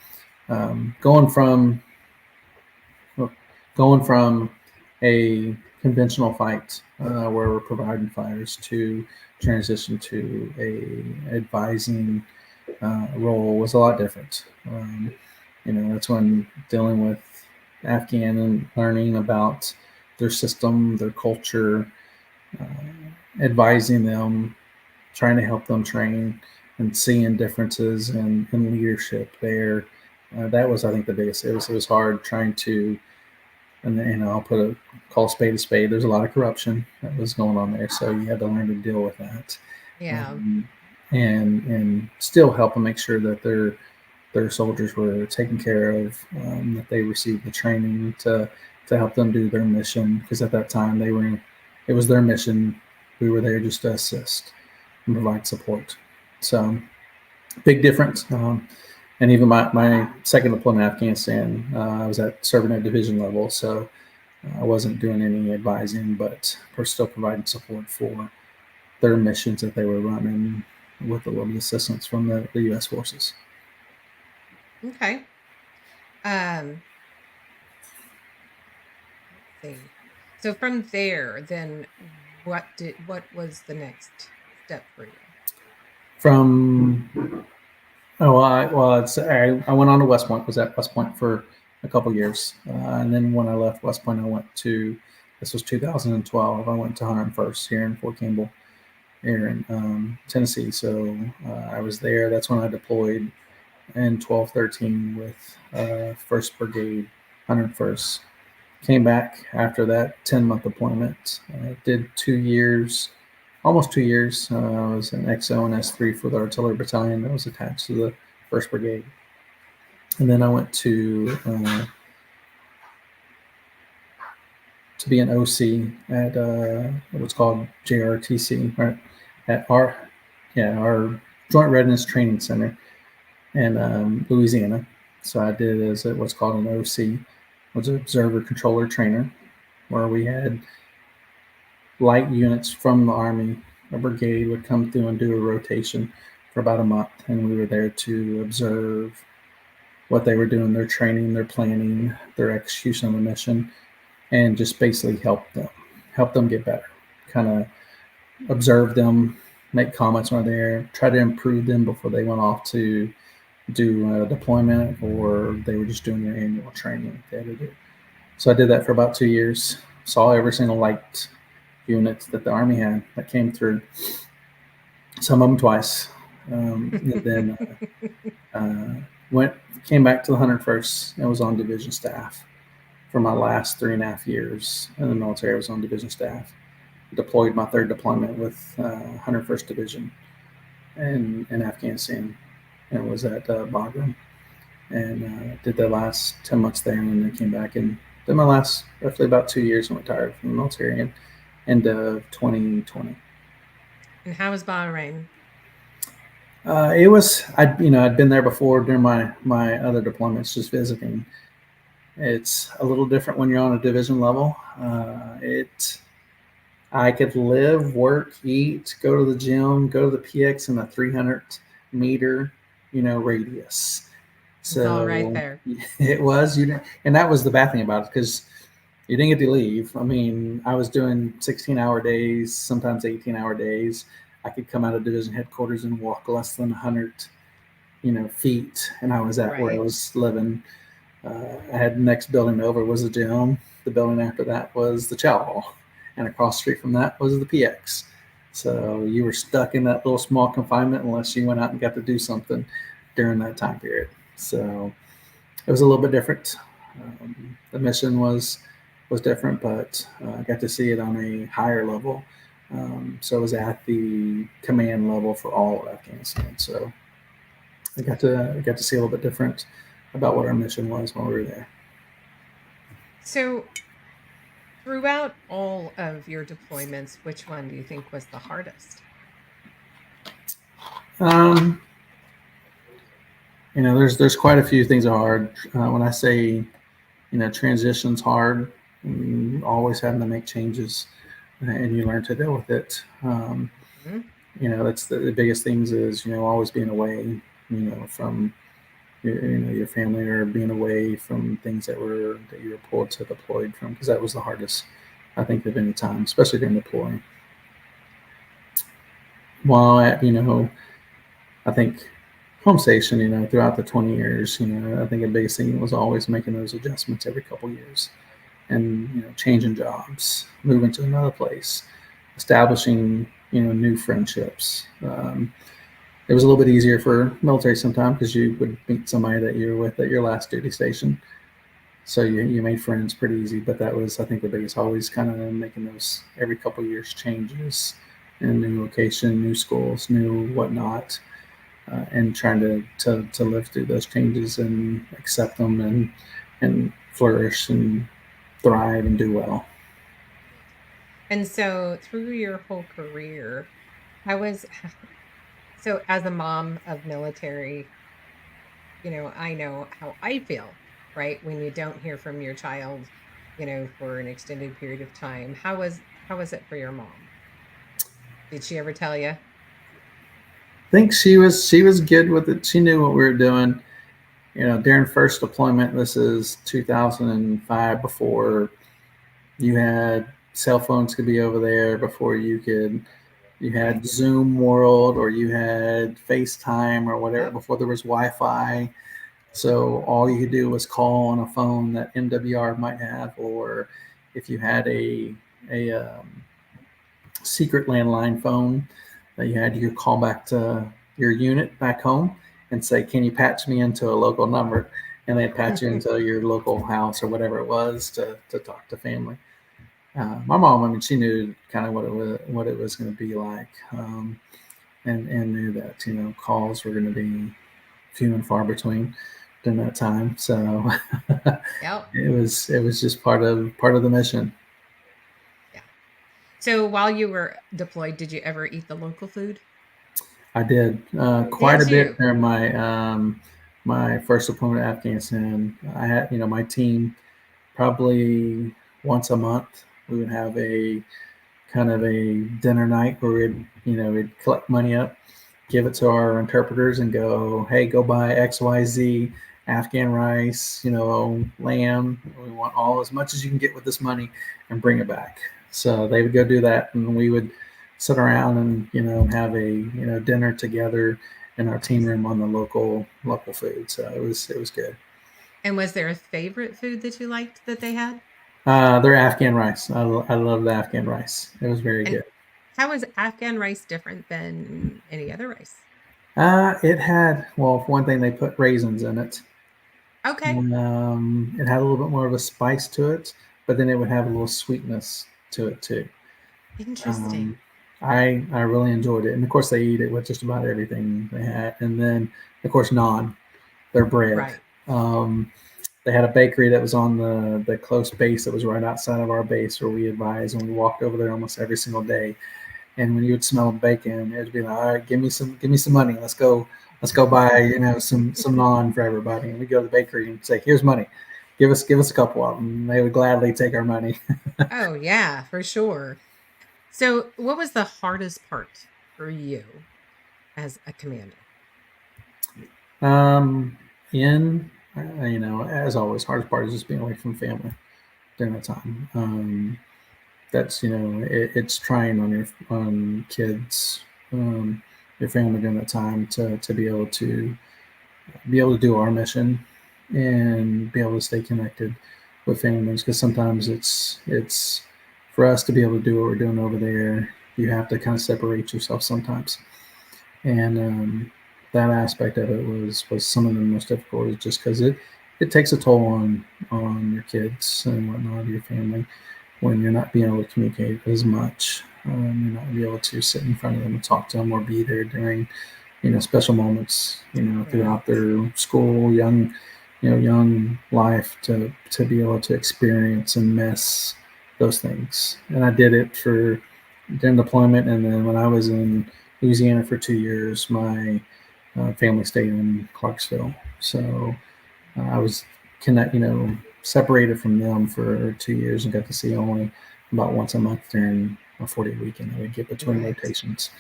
[SPEAKER 7] going from a conventional fight where we're providing fires to transition to a advising role was a lot different. That's when dealing with Afghan and learning about their system, their culture, advising them, trying to help them train, and seeing differences in leadership there. That was, I think, the biggest. It was hard trying to, and I'll call a spade a spade. There's a lot of corruption that was going on there, so you had to learn to deal with that.
[SPEAKER 6] Yeah.
[SPEAKER 7] And still help them make sure that their soldiers were taken care of, that they received the training to help them do their mission, because at that time it was their mission. We were there just to assist and provide support. So big difference. And even my second deployment in Afghanistan, I was serving at division level, so I wasn't doing any advising, but we're still providing support for their missions that they were running with a little assistance from the U.S. forces.
[SPEAKER 6] Okay. Let's see. So from there, then what was the next step for you? I went on to West Point. Was at West Point for a couple years, and then when I left West Point, I went to, this was 2012. I went to 101st here in Fort Campbell, here in Tennessee. So I was there. That's when I deployed in 12-13 with 1st Brigade, 101st. Came back after that 10-month deployment. Did 2 years
[SPEAKER 7] almost 2 years. I was an XO and S3 for the artillery battalion that was attached to the 1st Brigade. And then I went to be an OC at what's called JRTC, right? At our Joint Readiness Training Center in Louisiana. So I did as what's called an OC, was an observer controller trainer, where we had light units from the Army. A brigade would come through and do a rotation for about a month, and we were there to observe what they were doing, their training, their planning, their execution of the mission, and just basically help them get better. Kind of observe them, make comments when they're there, try to improve them before they went off to do a deployment, or they were just doing their annual training they had to do. So I did that for about 2 years. Saw every single light unit that the Army had that came through. Some of them twice. And then came back to the 101st and was on division staff for my last 3.5 years in the military. I was on division staff. Deployed my 3rd deployment with 101st Division in Afghanistan, and was at Bagram, and did the last 10 months there, and then came back and did my last roughly about 2 years and retired from the military in end of 2020.
[SPEAKER 6] And how was Bahrain?
[SPEAKER 7] It was, I'd been there before during my other deployments, just visiting. It's a little different when you're on a division level. I could live, work, eat, go to the gym, go to the PX in a 300-meter, radius. So
[SPEAKER 6] it's all right there.
[SPEAKER 7] It was, and that was the bad thing about it, because you didn't get to leave. I mean, I was doing 16-hour days, sometimes 18-hour days. I could come out of division headquarters and walk less than 100, feet, and I was at where I was living. I had the next building over was the gym. The building after that was the chow hall. And across the street from that was the PX. So you were stuck in that little small confinement unless you went out and got to do something during that time period. So it was a little bit different. The mission was different, but I got to see it on a higher level. So it was at the command level for all of Afghanistan. So I got to see a little bit different about what our mission was while we were there.
[SPEAKER 6] So throughout all of your deployments, which one do you think was the hardest?
[SPEAKER 7] There's quite a few things that are hard. When I say, transition's hard, always having to make changes, and you learn to deal with it. That's the biggest things is, always being away, from your family, or being away from things that you were pulled to deployed from, because that was the hardest, I think, of any time, especially during deploying. While at, I think home station, throughout the 20 years, I think the biggest thing was always making those adjustments every couple of years, and, changing jobs, moving to another place, establishing, new friendships. It was a little bit easier for military sometimes, because you would meet somebody that you were with at your last duty station. So you made friends pretty easy, but that was, I think, the biggest, always kind of making those every couple of years changes, in new location, new schools, new whatnot, and trying to live through those changes and accept them and flourish and thrive and do well.
[SPEAKER 6] And so through your whole career, so as a mom of military, I know how I feel, right? When you don't hear from your child, for an extended period of time. How was it for your mom? Did she ever tell you?
[SPEAKER 7] I think she was good with it. She knew what we were doing. During first deployment, this is 2005, before you had cell phones could be over there, before you had Zoom World, or you had FaceTime or whatever, before there was Wi-Fi. So all you could do was call on a phone that MWR might have, or if you had a secret landline phone that you could call back to your unit back home and say, "Can you patch me into a local number?" And they'd patch you into your local house or whatever it was to talk to family. My mom, I mean, she knew kind of what it was going to be like, and knew that calls were going to be few and far between during that time. So
[SPEAKER 6] Yep.
[SPEAKER 7] it was just part of the mission.
[SPEAKER 6] Yeah. So while you were deployed, did you ever eat the local food?
[SPEAKER 7] I did quite a
[SPEAKER 6] Did
[SPEAKER 7] bit
[SPEAKER 6] you?
[SPEAKER 7] during my first deployment to Afghanistan. I had my team probably once a month we would have a kind of a dinner night where we'd collect money up, give it to our interpreters, and go, hey, go buy XYZ Afghan rice, lamb. We want all as much as you can get with this money, and bring it back. So they would go do that, and we would sit around and have a dinner together in our team room on the local food. So it was good.
[SPEAKER 6] And was there a favorite food that you liked that they had?
[SPEAKER 7] Their Afghan rice. I love the Afghan rice. It was very
[SPEAKER 6] And
[SPEAKER 7] good.
[SPEAKER 6] how is Afghan rice different than any other rice?
[SPEAKER 7] It had, well, for one thing, they put raisins in it.
[SPEAKER 6] Okay.
[SPEAKER 7] It had a little bit more of a spice to it, but then it would have a little sweetness to it too.
[SPEAKER 6] Interesting.
[SPEAKER 7] I really enjoyed it, and of course they eat it with just about everything they had. And then of course naan, their bread.
[SPEAKER 6] Right.
[SPEAKER 7] They had a bakery that was on the close base that was right outside of our base where we advised, and we walked over there almost every single day. And when you would smell bacon, it'd be like, all right, give me some money. Let's go buy some naan for everybody. And we go to the bakery and say, here's money, give us a couple of them. And they would gladly take our money.
[SPEAKER 6] Oh yeah, for sure. So what was the hardest part for you as a commander?
[SPEAKER 7] As always, hardest part is just being away from family during that time. That's it's trying on your kids, your family during that time to be able to do our mission and be able to stay connected with family members, because sometimes it's for us to be able to do what we're doing over there, you have to kind of separate yourself sometimes. And that aspect of it was some of the most difficult, is just because it takes a toll on your kids and whatnot, your family, when you're not being able to communicate as much. You're not be able to sit in front of them and talk to them, or be there during special moments throughout their school young life, to be able to experience and miss those things. And I did it during deployment, and then when I was in Louisiana for 2 years, my family stayed in Clarksville, so I was separated from them for 2 years and got to see only about once a month during a 40 weekend I would get between
[SPEAKER 6] Right.
[SPEAKER 7] rotations.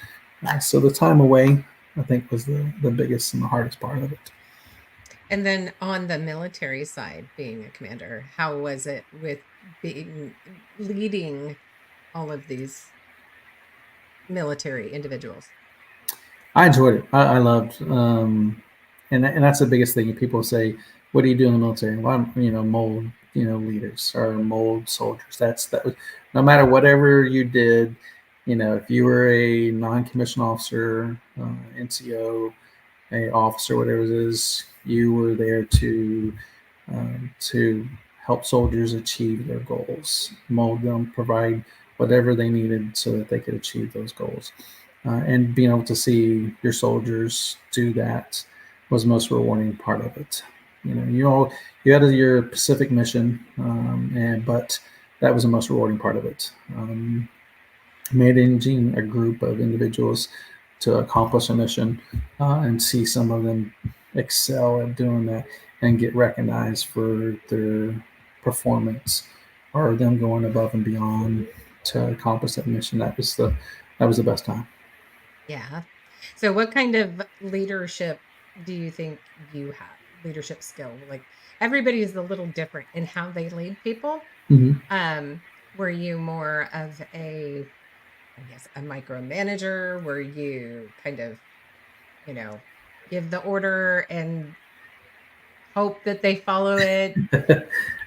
[SPEAKER 7] So the time away, I think, was the biggest and the hardest part of it.
[SPEAKER 6] And then on the military side, being a commander, how was it with leading all of these military individuals?
[SPEAKER 7] I enjoyed it. I loved, and that's the biggest thing. People say, "What do you do in the military?" Well, I'm, mold, leaders or mold soldiers. That was, no matter whatever you did, if you were a non-commissioned officer, NCO, a officer, whatever it is, you were there to help soldiers achieve their goals, mold them, provide whatever they needed so that they could achieve those goals. And being able to see your soldiers do that was the most rewarding part of it. You had your Pacific mission, but that was the most rewarding part of it. Managing a group of individuals to accomplish a mission, and see some of them excel at doing that and get recognized for their performance, or them going above and beyond to accomplish that mission. That was the best time.
[SPEAKER 6] Yeah. So what kind of leadership do you think you have? Leadership skill? Like, everybody is a little different in how they lead people.
[SPEAKER 7] Mm-hmm.
[SPEAKER 6] Were you more of a micromanager? Were you kind of, give the order and hope that they follow it?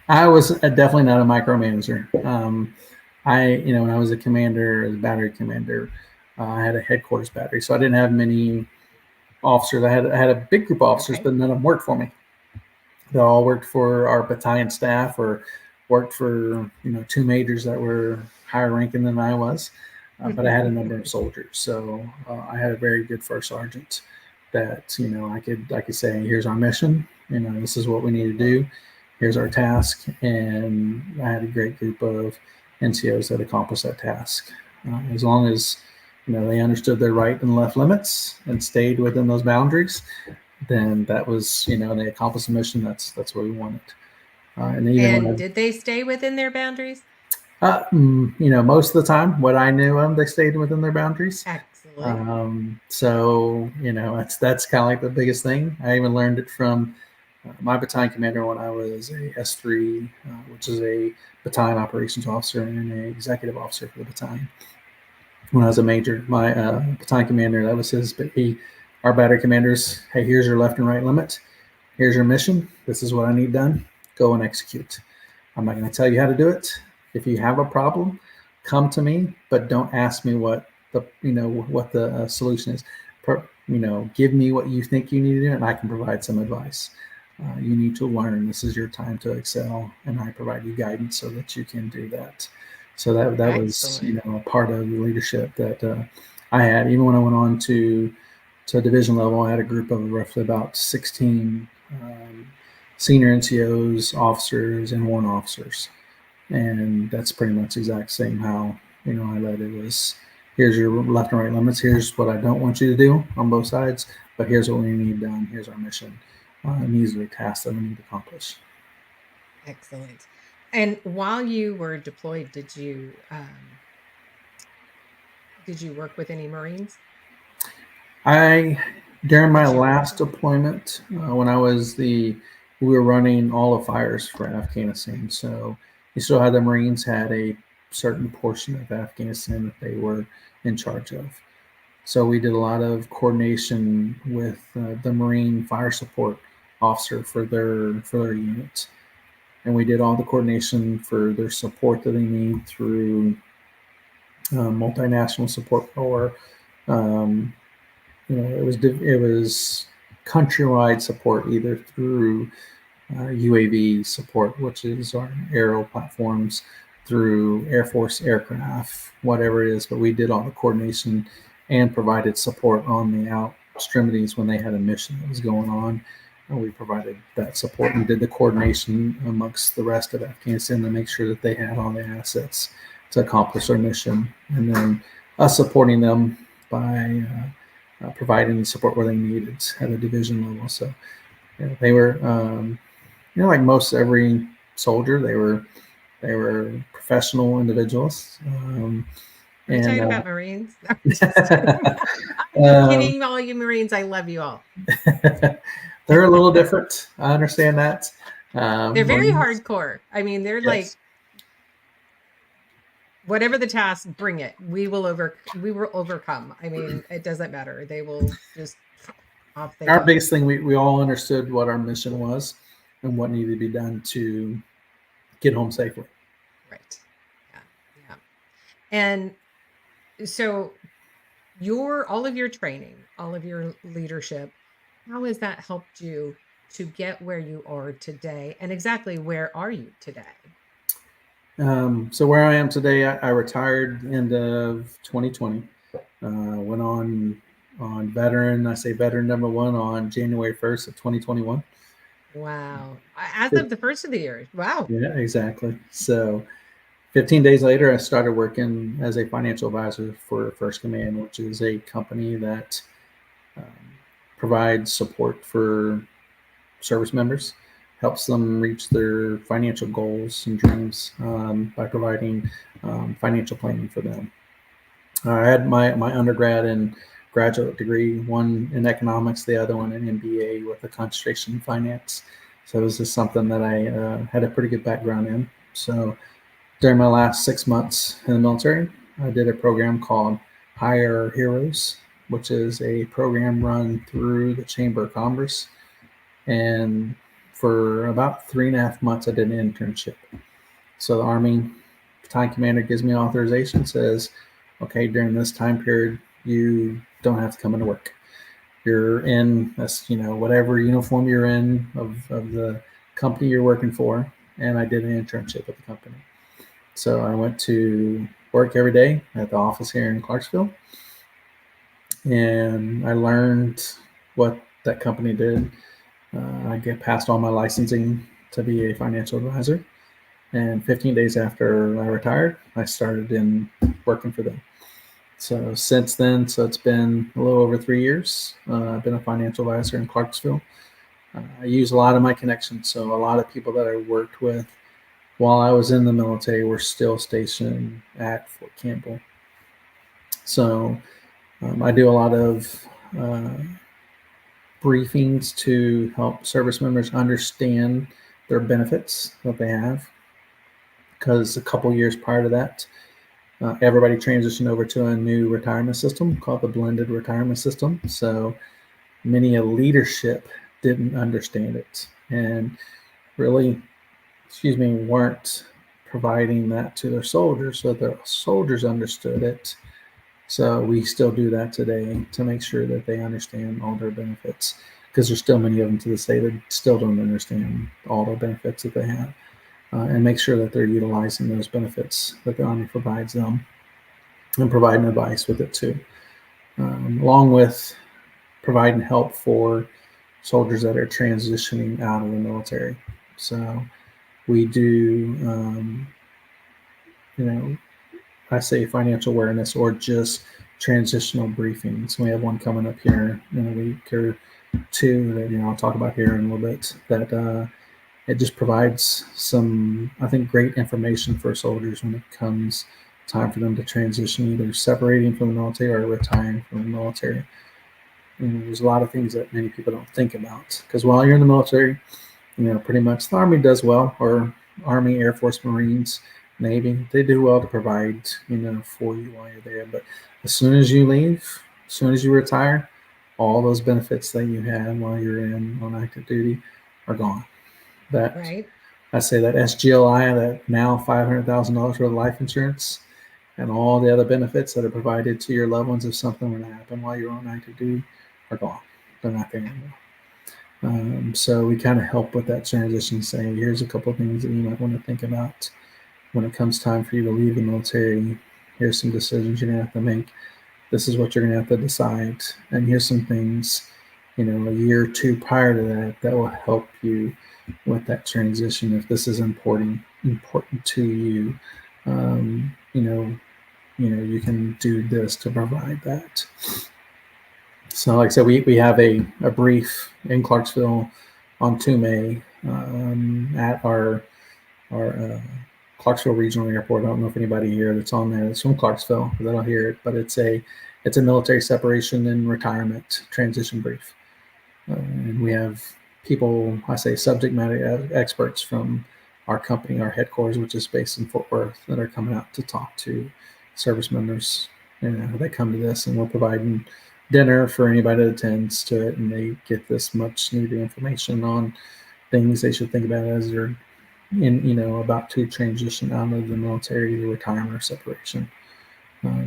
[SPEAKER 7] I was definitely not a micromanager. When I was a commander, as a battery commander, I had a headquarters battery, so I didn't have many officers. I had a big group of officers,
[SPEAKER 6] Okay.
[SPEAKER 7] but none of them worked for me. They all worked for our battalion staff, or worked for two majors that were higher ranking than I was, but I had a number of soldiers. So I had a very good first sergeant that I could say, here's our mission. This is what we need to do. Here's our task, and I had a great group of NCOs that accomplished that task. As long as they understood their right and left limits and stayed within those boundaries, then that was they accomplished the mission. That's what we wanted.
[SPEAKER 6] And did they stay within their boundaries?
[SPEAKER 7] Most of the time, what I knew of, they stayed within their boundaries.
[SPEAKER 6] Excellent.
[SPEAKER 7] So that's kind of like the biggest thing. I even learned it from my battalion commander when I was a S3, which is a battalion operations officer and an executive officer for the battalion. When I was a major, my battalion commander, that was his, but our battery commanders, hey, here's your left and right limit. Here's your mission. This is what I need done. Go and execute. I'm not going to tell you how to do it. If you have a problem, come to me, but don't ask me what the solution is. Give me what you think you need to do, and I can provide some advice. You need to learn. This is your time to excel, and I provide you guidance so that you can do that. So that was a part of the leadership that I had. Even when I went on to division level, I had a group of roughly about 16 senior NCOs, officers, and warrant officers, and that's pretty much exact same how I led it. Was here's your left and right limits. Here's what I don't want you to do on both sides, but here's what we need done. Here's our mission. And these are the tasks that we need to accomplish.
[SPEAKER 6] Excellent. And while you were deployed, did you work with any Marines?
[SPEAKER 7] During my last deployment, when I was we were running all the fires for Afghanistan. So we still had the Marines had a certain portion of Afghanistan that they were in charge of. So we did a lot of coordination with the Marine fire support officer for their unit. And we did all the coordination for their support that they need through multinational support corps. It was countrywide support, either through UAV support, which is our aero platforms, through Air Force aircraft, whatever it is. But we did all the coordination and provided support on the out extremities when they had a mission that was going on. We provided that support and did the coordination amongst the rest of Afghanistan to make sure that they had all the assets to accomplish their mission, and then us supporting them by providing support where they needed at a division level. So they were, like most every soldier, they were professional individuals.
[SPEAKER 6] Are you talking about Marines? I'm kidding, all you Marines. I love you all.
[SPEAKER 7] They're a little different. I understand that.
[SPEAKER 6] They're very hardcore. I mean, they're like, whatever the task, bring it. We will overcome. I mean, it doesn't matter. They will just off they
[SPEAKER 7] Our
[SPEAKER 6] go.
[SPEAKER 7] biggest thing, we all understood what our mission was and what needed to be done to get home safely.
[SPEAKER 6] Right. Yeah. And so all of your training, all of your leadership, how has that helped you to get where you are today? And exactly where are you today?
[SPEAKER 7] So where I am today, I retired end of 2020. Went on veteran. I say veteran number one on January 1st of 2021.
[SPEAKER 6] Wow. As of the first of the year. Wow.
[SPEAKER 7] Yeah, exactly. So 15 days later, I started working as a financial advisor for First Command, which is a company that provides support for service members, helps them reach their financial goals and dreams by providing financial planning for them. I had my undergrad and graduate degree, one in economics, the other one an MBA with a concentration in finance. So it was just something that I had a pretty good background in. So during my last 6 months in the military, I did a program called Hire Heroes, which is a program run through the Chamber of Commerce. And for about 3.5 months, I did an internship. So the Army battalion commander gives me authorization, says, okay, during this time period, you don't have to come into work. You're in, whatever uniform you're in of the company you're working for. and I did an internship at the company. So I went to work every day at the office here in Clarksville, and I learned what that company did. I get passed all my licensing to be a financial advisor, and 15 days after I retired, I started in working for them. So since then, it's been a little over 3 years. I've been a financial advisor in Clarksville. I use a lot of my connections. So a lot of people that I worked with while I was in the military were still stationed at Fort Campbell. So I do a lot of briefings to help service members understand their benefits that they have. Because a couple years prior to that, everybody transitioned over to a new retirement system called the blended retirement system. So many of leadership didn't understand it and really, weren't providing that to their soldiers so their soldiers understood it. So we still do that today to make sure that they understand all their benefits, because there's still many of them to this day that still don't understand all the benefits that they have. And make sure that they're utilizing those benefits that the Army provides them and providing advice with it too. Along with providing help for soldiers that are transitioning out of the military. So we do, I say financial awareness or just transitional briefings. We have one coming up here in a week or two that, I'll talk about here in a little bit, that it just provides some, I think, great information for soldiers when it comes time for them to transition, either separating from the military or retiring from the military. There's a lot of things that many people don't think about, because while you're in the military, pretty much the Army does well, or Army, Air Force, Marines, Navy, they do well to provide, for you while you're there. But as soon as you leave, as soon as you retire, all those benefits that you had while you're on active duty are gone. That
[SPEAKER 6] Right.
[SPEAKER 7] I say that SGLI, that now $500,000 worth of life insurance, and all the other benefits that are provided to your loved ones if something were to happen while you're on active duty are gone. They're not there anymore. So we kind of help with that transition, saying here's a couple of things that you might want to think about when it comes time for you to leave the military. Here's some decisions you're going to have to make. This is what you're going to have to decide. And here's some things, a year or two prior to that will help you with that transition. If this is important to you, you can do this to provide that. So like I said, we have a brief in Clarksville on 2 May at our Clarksville Regional Airport. I don't know if anybody here that's on there that's from Clarksville that'll hear it, but it's a military separation and retirement transition brief. And we have people, I say subject matter experts from our company, our headquarters, which is based in Fort Worth, that are coming out to talk to service members. They come to this, and we're providing dinner for anybody that attends to it, and they get this much needed information on things they should think about as they're about to transition out of the military to retirement or separation.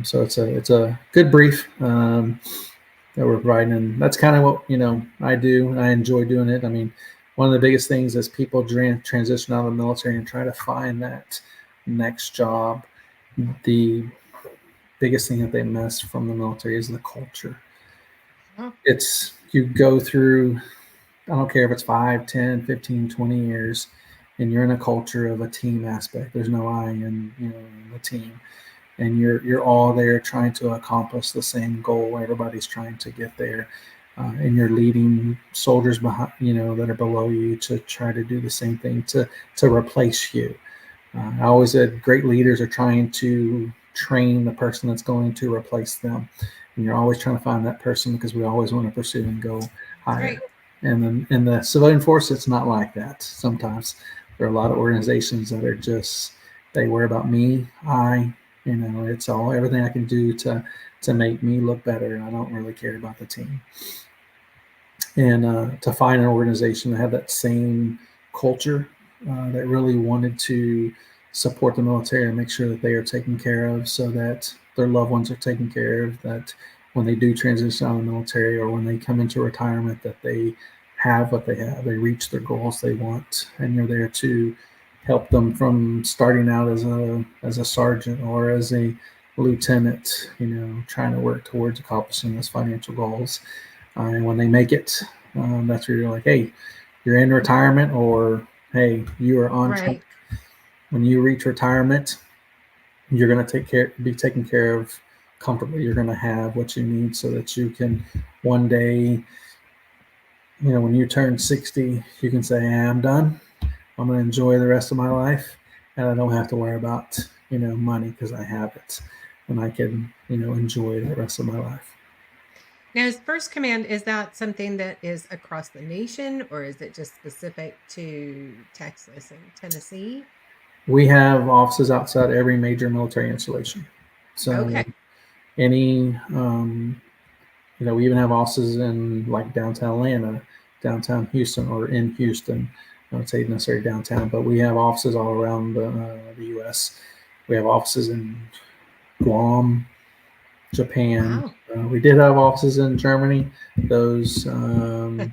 [SPEAKER 7] So it's a good brief that we're providing, and that's kind of what I do, and I enjoy doing it. I mean, one of the biggest things is people transition out of the military and try to find that next job. The biggest thing that they miss from the military is the culture. It's, you go through, I don't care if it's 5, 10, 15, 20 years, and you're in a culture of a team aspect. There's no I in the team. And you're all there trying to accomplish the same goal. Everybody's trying to get there, and you're leading soldiers behind, that are below you to try to do the same thing to replace you. I always said great leaders are trying to train the person that's going to replace them, and you're always trying to find that person, because we always want to pursue and go higher. Right. And then in the civilian force, it's not like that. Sometimes there are a lot of organizations that are just, they worry about me, it's all, everything I can do to make me look better, and I don't really care about the team. And to find an organization that had that same culture, that really wanted to support the military and make sure that they are taken care of, so that their loved ones are taken care of, that when they do transition out of the military or when they come into retirement, that they have what they have, they reach their goals they want, and you're there to help them from starting out as a sergeant or as a lieutenant, trying to work towards accomplishing those financial goals. And when they make it, that's where you're like, hey, you're in retirement, or hey, you are on track. When you reach retirement, you're going to be taken care of comfortably. You're going to have what you need so that you can one day, when you turn 60, you can say, hey, I'm done. I'm going to enjoy the rest of my life, and I don't have to worry about, money, because I have it, and I can, enjoy the rest of my life.
[SPEAKER 6] Now, is First Command, is that something that is across the nation, or is it just specific to Texas and Tennessee?
[SPEAKER 7] We have offices outside every major military installation. So any, we even have offices in like downtown Atlanta, downtown Houston, or in Houston. I would say necessarily downtown, but we have offices all around the U.S. We have offices in Guam, Japan.
[SPEAKER 6] Wow.
[SPEAKER 7] We did have offices in Germany. Those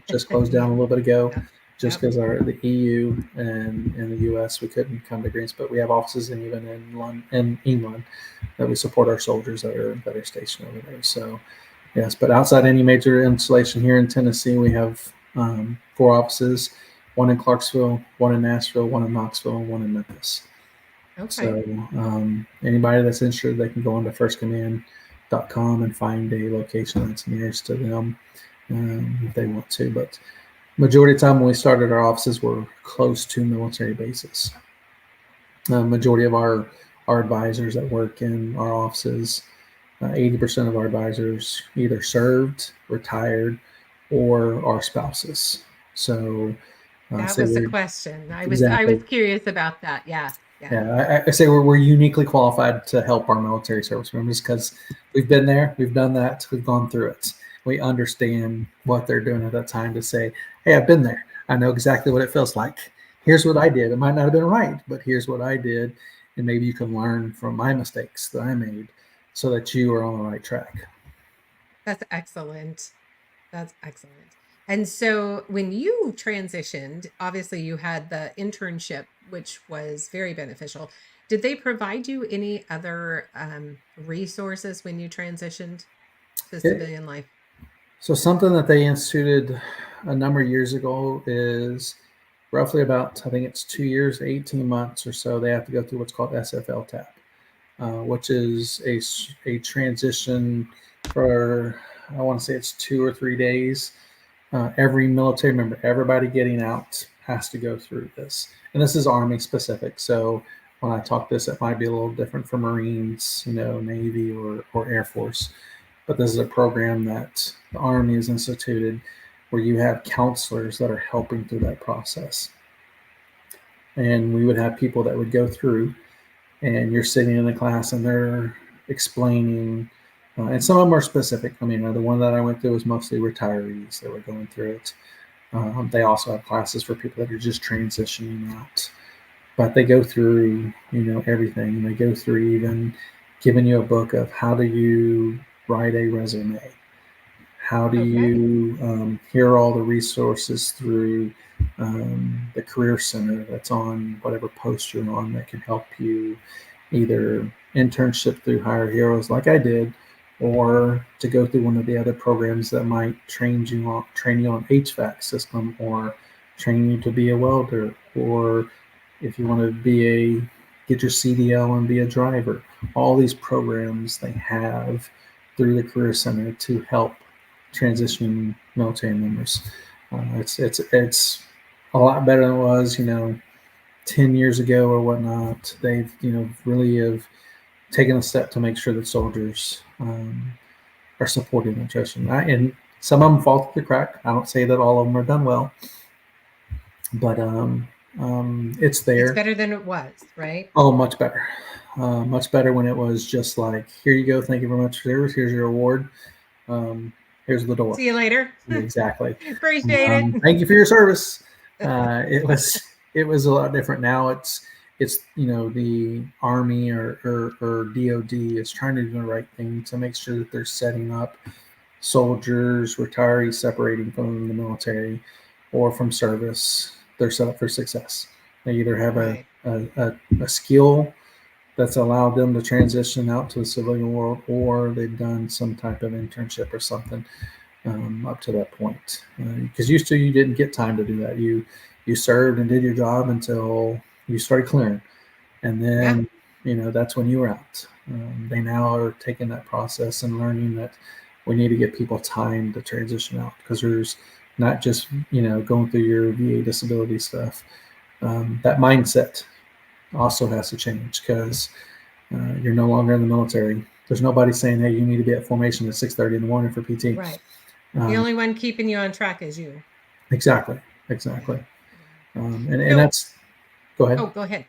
[SPEAKER 7] just closed down a little bit ago, just because the EU and the US, we couldn't come to agreements. But we have offices even in England that we support our soldiers that are stationed over there. So yes, but outside any major installation here in Tennessee, we have 4 offices: one in Clarksville, one in Nashville, one in Knoxville, and one in Memphis. Okay. So anybody that's interested, they can go on to firstcommand.com and find a location that's nearest to them if they want to. But majority of the time when we started our offices, we're close to military bases. Majority of our advisors that work in our offices, 80% of our advisors either served, retired, or are spouses. So
[SPEAKER 6] that was the question. I was curious about that. Yeah.
[SPEAKER 7] I say we're uniquely qualified to help our military service members because we've been there, we've done that, we've gone through it. We understand what they're doing at that time to say, hey, I've been there. I know exactly what it feels like. Here's what I did. It might not have been right, but here's what I did. And maybe you can learn from my mistakes that I made so that you are on the right track.
[SPEAKER 6] That's excellent. That's excellent. And so when you transitioned, obviously you had the internship, which was very beneficial. Did they provide you any other resources when you transitioned to civilian life?
[SPEAKER 7] So something that they instituted a number of years ago is roughly about, I think it's 2 years, 18 months or so, they have to go through what's called SFL TAP, which is a transition for, I want to say it's 2 or 3 days. Every military member, everybody getting out has to go through this. And this is Army specific. So when I talk this, it might be a little different for Marines, Navy or Air Force. But this is a program that the Army has instituted where you have counselors that are helping through that process. And we would have people that would go through, and you're sitting in a class and they're explaining, and some of them are specific. I mean, the one that I went through was mostly retirees that were going through it. They also have classes for people that are just transitioning out. But they go through, everything. They go through even giving you a book of how do you write a resume? How do you hear all the resources through the Career Center that's on whatever post you're on that can help you either internship through Hire Heroes like I did, or to go through one of the other programs that might train you on HVAC system, or train you to be a welder, or if you want to get your CDL and be a driver. All these programs they have through the Career Center to help transitioning military members. It's a lot better than it was, 10 years ago or whatnot. They've, really have taken a step to make sure that soldiers are supported in transition. And some of them fall through the crack. I don't say that all of them are done well, but it's there.
[SPEAKER 6] It's better than it was, right?
[SPEAKER 7] Oh, much better. Much better when it was just like, here you go. Thank you very much for service. Here's your award. Here's the door.
[SPEAKER 6] See you later.
[SPEAKER 7] Exactly.
[SPEAKER 6] Appreciate it.
[SPEAKER 7] Thank you for your service. It was a lot different. Now it's the Army or DOD is trying to do the right thing to make sure that they're setting up soldiers, retirees separating from the military or from service. They're set up for success. They either have a a skill that's allowed them to transition out to the civilian world, or they've done some type of internship or something up to that point. Because used to, you didn't get time to do that. You served and did your job until you started clearing, and then that's when you were out. They now are taking that process and learning that we need to give people time to transition out, because there's not just going through your VA disability stuff. That mindset also has to change, because you're no longer in the military. There's nobody saying, hey, you need to be at formation at 6:30 in the morning for PT.
[SPEAKER 6] Right. The only one keeping you on track is you.
[SPEAKER 7] Exactly. And that's, go ahead.
[SPEAKER 6] Oh, go ahead.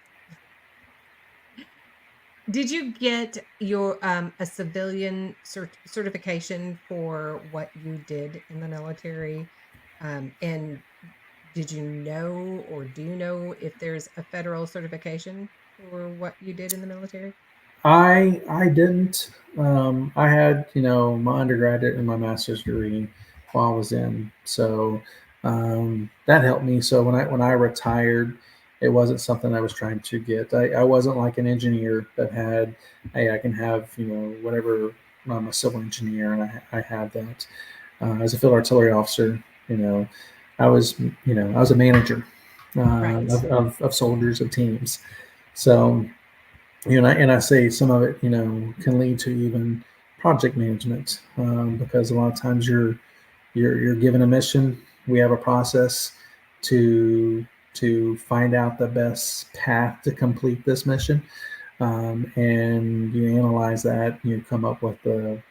[SPEAKER 6] Did you get your a civilian certification for what you did in the military? And did you know, or do you know if there's a federal certification for what you did in the military?
[SPEAKER 7] I didn't. I had my undergraduate and my master's degree while I was in, so that helped me. So when I retired, it wasn't something I was trying to get. I wasn't like an engineer that had, hey, I can have whatever. I'm a civil engineer, and I have that. As a field artillery officer, I was a manager
[SPEAKER 6] Right.
[SPEAKER 7] of soldiers, of teams. So and I say some of it can lead to even project management, because a lot of times you're given a mission. We have a process to find out the best path to complete this mission, and you analyze that. You come up with the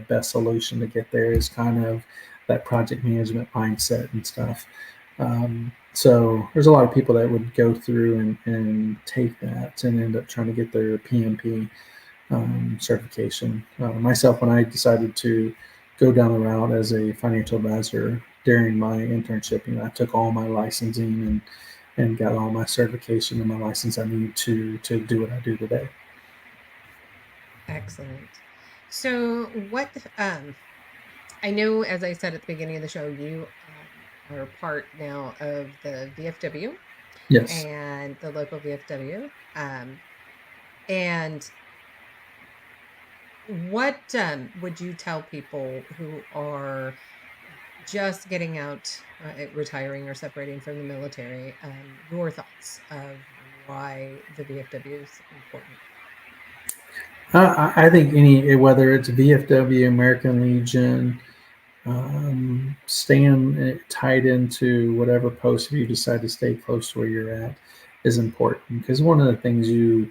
[SPEAKER 7] best solution to get there. Is kind of that project management mindset and stuff. So there's a lot of people that would go through and take that and end up trying to get their PMP certification. Myself, when I decided to go down the route as a financial advisor during my internship, I took all my licensing and got all my certification and my license I need to do what I do today.
[SPEAKER 6] Excellent. So what I know, as I said at the beginning of the show, you are part now of the VFW.
[SPEAKER 7] Yes.
[SPEAKER 6] And the local VFW. And what would you tell people who are just getting out, retiring or separating from the military, your thoughts of why the VFW is important?
[SPEAKER 7] I think whether it's VFW, American Legion, staying tied into whatever post you decide to stay close to where you're at is important, because one of the things you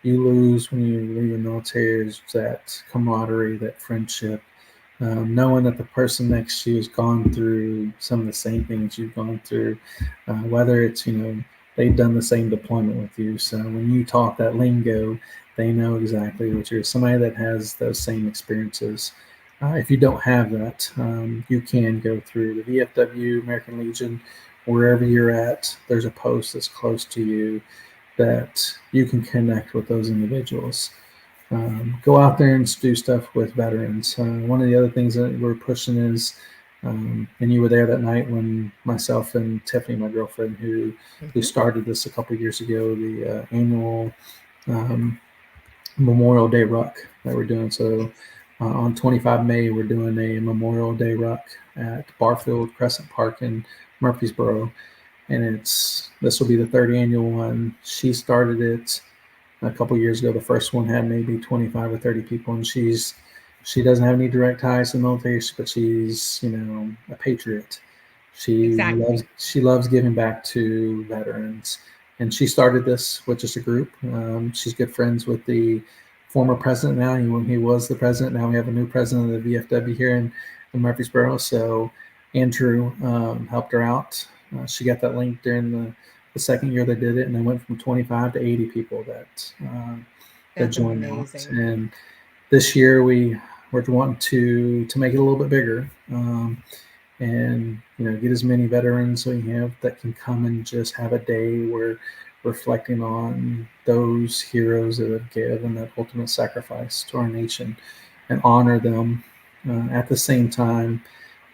[SPEAKER 7] lose when you leave the military is that camaraderie, that friendship, knowing that the person next to you has gone through some of the same things you've gone through, whether it's they've done the same deployment with you, so when you talk that lingo, they know exactly what you're. Somebody that has those same experiences. If you don't have that, you can go through the VFW, American Legion, wherever you're at. There's a post that's close to you that you can connect with those individuals. Go out there and do stuff with veterans. One of the other things that we're pushing is, and you were there that night when myself and Tiffany, my girlfriend, who started this a couple of years ago, the annual Memorial Day Ruck that we're doing. So on 25 May, we're doing a Memorial Day Ruck at Barfield Crescent Park in Murfreesboro. And this will be the third annual one. She started it a couple years ago. The first one had maybe 25 or 30 people, and she doesn't have any direct ties to the military, but she's a patriot. She loves giving back to veterans, and she started this with just a group. She's good friends with the former president now. He was the president. Now we have a new president of the VFW here in Murfreesboro. So Andrew helped her out. She got that link during the second year they did it, and they went from 25 to 80 people that joined out. And this year we're wanting to make it a little bit bigger, and get as many veterans we have that can come and just have a day where reflecting on those heroes that have given that ultimate sacrifice to our nation, and honor them at the same time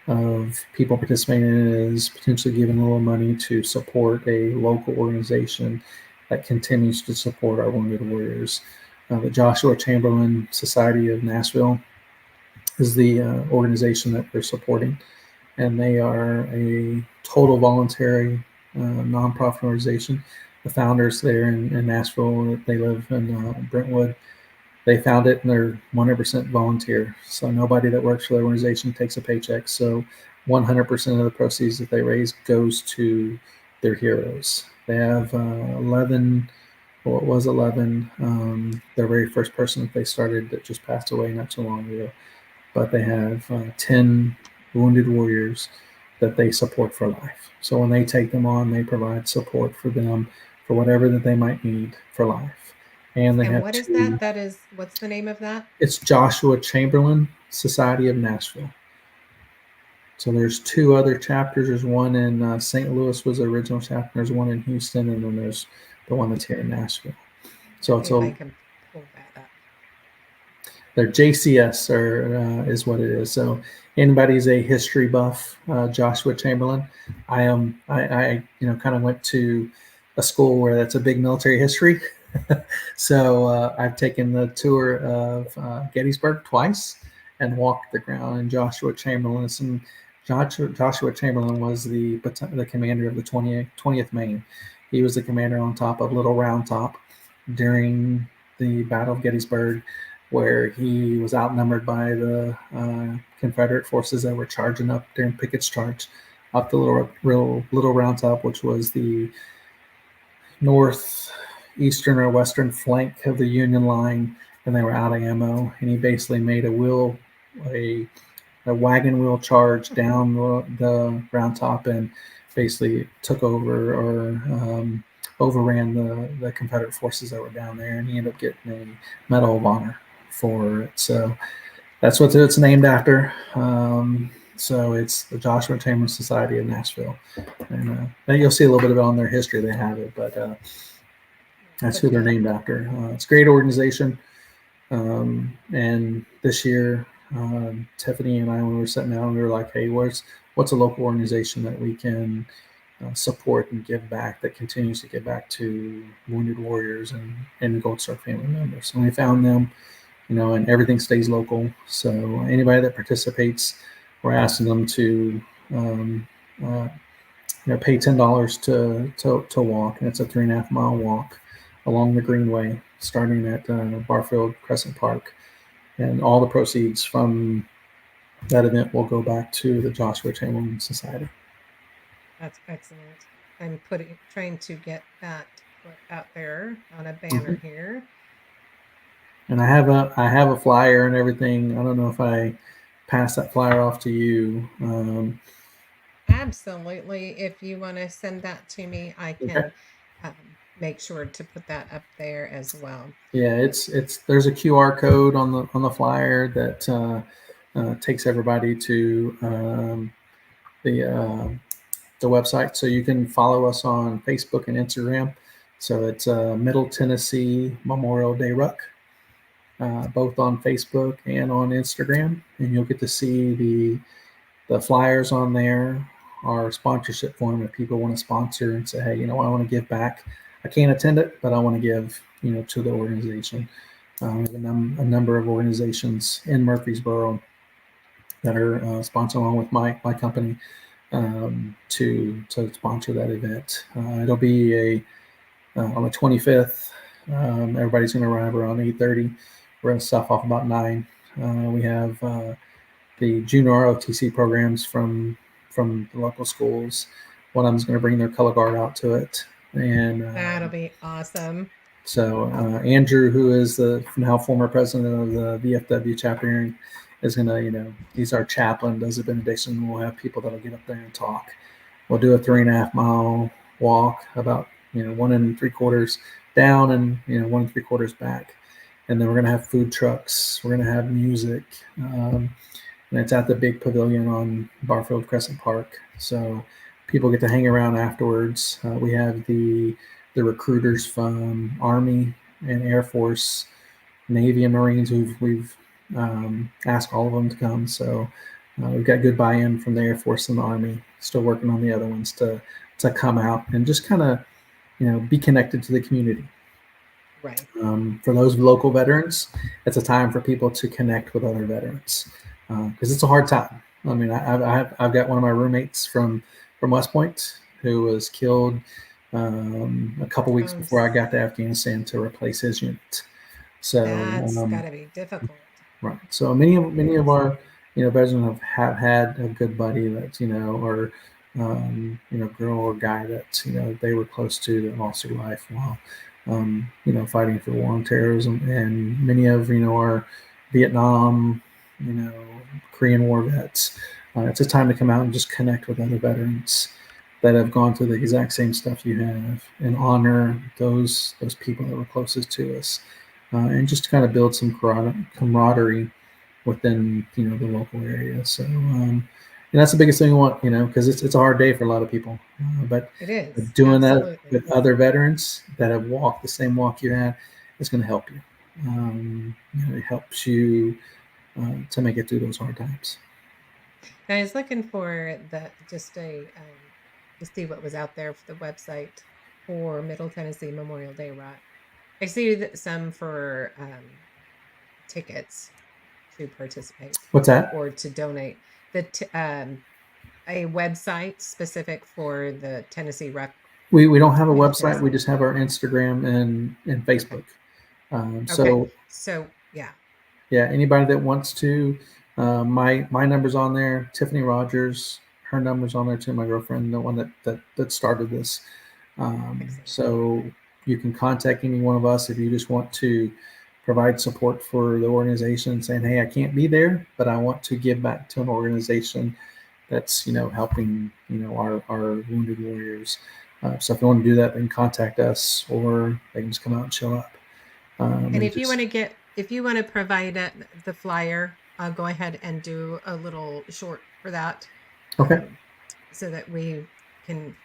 [SPEAKER 7] of people participating in it is potentially giving a little money to support a local organization that continues to support our wounded warriors. The Joshua Chamberlain Society of Nashville is the organization that we're supporting, and they are a total voluntary nonprofit organization. The founders there in Nashville, they live in Brentwood. They found it, and they're 100% volunteer. So nobody that works for the organization takes a paycheck. So 100% of the proceeds that they raise goes to their heroes. They have 11, well, it was 11. Their very first person that they started that just passed away not too long ago. But they have 10 wounded warriors that they support for life. So when they take them on, they provide support for them for whatever that they might need for life. And they have
[SPEAKER 6] what is
[SPEAKER 7] two-
[SPEAKER 6] that? That is, what's the name of that?
[SPEAKER 7] It's Joshua Chamberlain Society of Nashville. So there's two other chapters. There's one in St. Louis was the original chapter. There's one in Houston, and then there's the one that's here in Nashville. So it's
[SPEAKER 6] If I
[SPEAKER 7] a,
[SPEAKER 6] can pull that up.
[SPEAKER 7] their JCS is what it is. So anybody's a history buff, Joshua Chamberlain. I am. I kind of went to a school where that's a big military history. So I've taken the tour of Gettysburg twice and walked the ground. And Joshua Chamberlain was the commander of the 20th Maine. He was the commander on top of Little Round Top during the Battle of Gettysburg, where he was outnumbered by the Confederate forces that were charging up during Pickett's charge up the Little Round Top, which was the northeastern or western flank of the Union line, and they were out of ammo. And he basically made a wagon wheel charge down the Round Top and basically took over or overran the Confederate forces that were down there, and he ended up getting a Medal of Honor for it. So that's what it's named after. So it's the Joshua Chamberlain Society of Nashville, and you'll see a little bit of it on their history. They have it, but that's who they're named after. It's a great organization, and this year, Tiffany and I, when we were sitting down, we were like, "Hey, what's a local organization that we can support and give back that continues to give back to wounded warriors and Gold Star family members?" And we found them, and everything stays local. So anybody that participates, we're asking them to pay $10 to walk, and it's a 3.5 mile walk along the Greenway, starting at Barfield Crescent Park, and all the proceeds from that event will go back to the Joshua Chamberlain Society.
[SPEAKER 6] That's excellent. I'm trying to get that put out there on a banner here.
[SPEAKER 7] And I have a flyer and everything. I don't know if I pass that flyer off to you.
[SPEAKER 6] Absolutely. If you want to send that to me, I can make sure to put that up there as well.
[SPEAKER 7] Yeah, there's a QR code on the flyer that takes everybody to the website, so you can follow us on Facebook and Instagram. So it's Middle Tennessee Memorial Day Ruck, both on Facebook and on Instagram, and you'll get to see the flyers on there. Our sponsorship form, if people want to sponsor and say, "Hey, I want to give back. I can't attend it, but I want to give, to the organization." We have a number of organizations in Murfreesboro that are sponsoring along with my company to sponsor that event. It'll be on the 25th. Everybody's going to arrive around 8:30. We're going to stuff off about 9. We have the junior ROTC programs from the local schools. One of them's going to bring their color guard out to it, and
[SPEAKER 6] That'll be awesome.
[SPEAKER 7] So Andrew, who is the now former president of the VFW chapter here, is going to, he's our chaplain, does a benediction. We'll have people that'll get up there and talk. We'll do a 3.5 mile walk, about 1 3/4 down and 1 3/4 back, and then we're going to have food trucks. We're going to have music, and it's at the big pavilion on Barfield Crescent Park. So people get to hang around afterwards. We have the recruiters from Army and Air Force, Navy and Marines. We've asked all of them to come. So we've got good buy-in from the Air Force and the Army. Still working on the other ones to come out and just kind of be connected to the community.
[SPEAKER 6] Right.
[SPEAKER 7] For those local veterans, it's a time for people to connect with other veterans because it's a hard time. I mean, I've got one of my roommates from West Point who was killed a couple weeks before I got to Afghanistan to replace his unit. So
[SPEAKER 6] that's got to be difficult.
[SPEAKER 7] Right. So many of our veterans have had a good buddy that or girl or guy that they were close to that lost their life while fighting for war on terrorism. And many of our Vietnam, Korean War vets. It's a time to come out and just connect with other veterans that have gone through the exact same stuff you have, and honor those people that were closest to us, and just to kind of build some camaraderie within the local area. So that's the biggest thing we want, because it's a hard day for a lot of people, but
[SPEAKER 6] it is
[SPEAKER 7] doing
[SPEAKER 6] absolutely.
[SPEAKER 7] that with other veterans that have walked the same walk you had is going to help you. It helps you to make it through those hard times.
[SPEAKER 6] I was looking for to see what was out there for the website for Middle Tennessee Memorial Day Rock. I see that some for tickets to participate.
[SPEAKER 7] What's that?
[SPEAKER 6] Or to donate. A website specific for the Tennessee Rock.
[SPEAKER 7] We don't have a website. We just have our Instagram and Facebook. So yeah. Anybody that wants to, my number's on there. Tiffany Rogers, her number's on there too. My girlfriend, the one that started this. So you can contact any one of us if you just want to provide support for the organization, saying, "Hey, I can't be there, but I want to give back to an organization that's helping our wounded warriors." So if you want to do that, then contact us, or they can just come out and show up.
[SPEAKER 6] And if you want to provide the flyer, I'll go ahead and do a little short for that.
[SPEAKER 7] Okay.
[SPEAKER 6] So that we can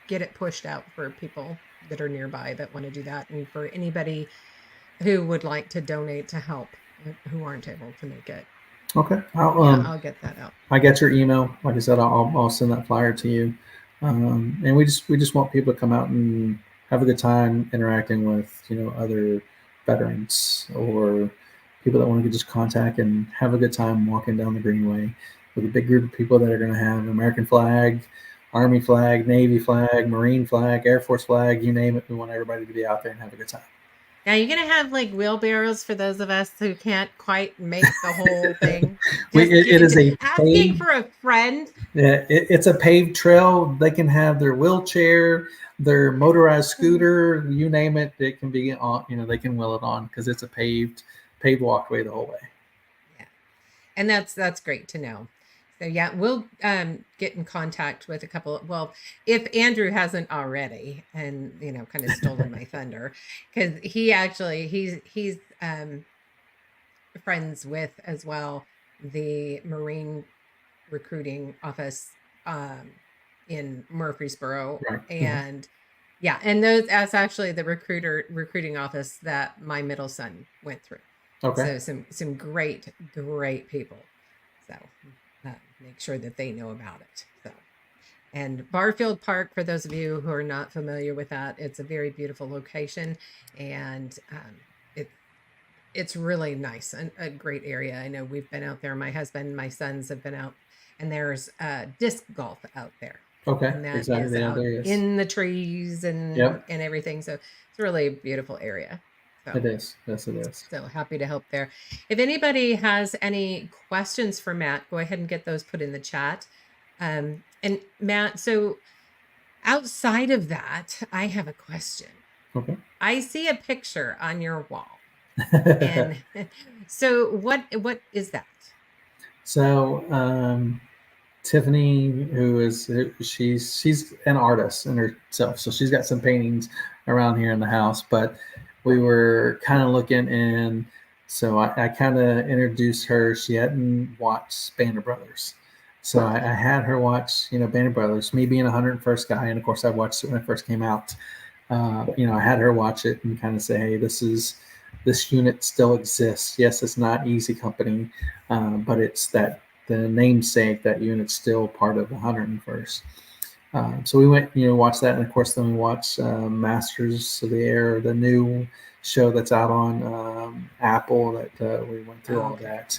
[SPEAKER 6] get it pushed out for people that are nearby that want to do that, and for anybody who would like to donate to help who aren't able to make it.
[SPEAKER 7] Okay.
[SPEAKER 6] I'll get that out.
[SPEAKER 7] I got your email. Like I said, I'll send that flyer to you. And we just want people to come out and have a good time interacting with other veterans or people that want to just contact and have a good time walking down the Greenway with a big group of people that are going to have American flag, Army flag, Navy flag, Marine flag, Air Force flag, you name it. We want everybody to be out there and have a good time.
[SPEAKER 6] Now, you're going to have like wheelbarrows for those of us who can't quite make the whole thing.
[SPEAKER 7] It is a
[SPEAKER 6] asking for a friend.
[SPEAKER 7] Yeah, it's a paved trail. They can have their wheelchair, their motorized scooter, you name it. It can be on. They can wheel it on because it's a paved walkway the whole way.
[SPEAKER 6] Yeah, and that's great to know. So yeah, we'll get in contact with a couple. Well, if Andrew hasn't already, and kind of stolen my thunder, because he's friends with as well the Marine recruiting office in Murfreesboro,
[SPEAKER 7] Right.
[SPEAKER 6] And that's actually the recruiting office that my middle son went through.
[SPEAKER 7] Okay.
[SPEAKER 6] So some great people. So. Make sure that they know about it. So, and Barfield Park, for those of you who are not familiar with that, it's a very beautiful location, and it's really nice and a great area. I know we've been out there. My husband, my sons have been out, and there's disc golf out there.
[SPEAKER 7] Okay,
[SPEAKER 6] and that
[SPEAKER 7] exactly.
[SPEAKER 6] is out in the trees and everything. So it's really a beautiful area. So,
[SPEAKER 7] it is. Yes, it is.
[SPEAKER 6] So happy to help there. If anybody has any questions for Matt, go ahead and get those put in the chat. And Matt, so outside of that, I have a question.
[SPEAKER 7] Okay.
[SPEAKER 6] I see a picture on your wall. And so what is that?
[SPEAKER 7] So Tiffany, she's an artist in herself. So she's got some paintings around here in the house, but we were kind of looking, and so I kind of introduced her. She hadn't watched Band of Brothers. So I had her watch, Band of Brothers, me being a 101st guy. And of course I watched it when it first came out. I had her watch it and kind of say, hey, this unit still exists. Yes, it's not Easy Company, but it's that the namesake, that unit's still part of the 101st. So we went, watched that, and of course, then we watched Masters of the Air, the new show that's out on Apple. That we went through all that,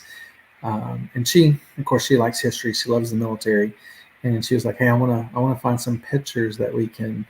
[SPEAKER 7] and she, of course, she likes history. She loves the military, and she was like, "Hey, I wanna find some pictures that we can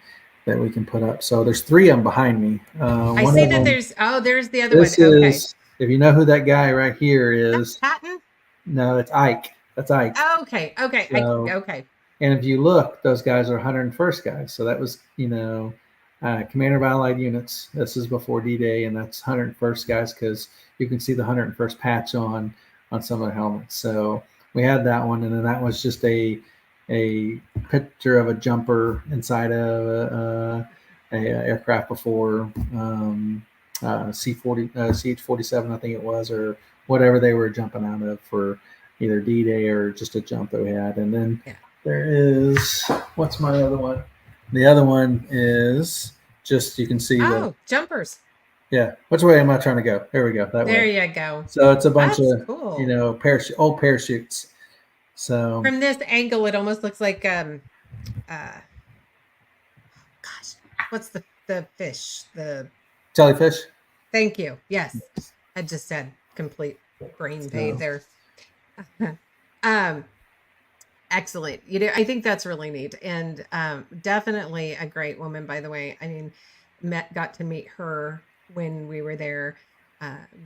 [SPEAKER 7] put up." So there's 3 of them behind me.
[SPEAKER 6] I
[SPEAKER 7] One
[SPEAKER 6] see
[SPEAKER 7] of
[SPEAKER 6] that
[SPEAKER 7] them-
[SPEAKER 6] there's the other one.
[SPEAKER 7] This
[SPEAKER 6] Okay.
[SPEAKER 7] is, if you know who that guy right here is.
[SPEAKER 6] Patton?
[SPEAKER 7] No, it's Ike. That's Ike.
[SPEAKER 6] Okay. Okay.
[SPEAKER 7] So-
[SPEAKER 6] okay.
[SPEAKER 7] And if you look, those guys are 101st guys. So that was, Commander of Allied Units. This is before D-Day, and that's 101st guys because you can see the 101st patch on some of the helmets. So we had that one, and then that was just a picture of a jumper inside of a aircraft before C-40, CH-47, I think it was, or whatever they were jumping out of for either D-Day or just a jump that we had. And then there is, what's my other one? The other one is just, you can see
[SPEAKER 6] jumpers.
[SPEAKER 7] Yeah. Which way am I trying to go? There we go. That
[SPEAKER 6] There
[SPEAKER 7] way.
[SPEAKER 6] you go.
[SPEAKER 7] So it's a bunch
[SPEAKER 6] That's
[SPEAKER 7] of,
[SPEAKER 6] cool.
[SPEAKER 7] old parachutes. So
[SPEAKER 6] From this angle, it almost looks like gosh, what's the fish? The
[SPEAKER 7] jellyfish.
[SPEAKER 6] Thank you. Yes, I just said complete brain fade there. Excellent. I think that's really neat, and definitely a great woman. By the way, I mean, got to meet her when we were there.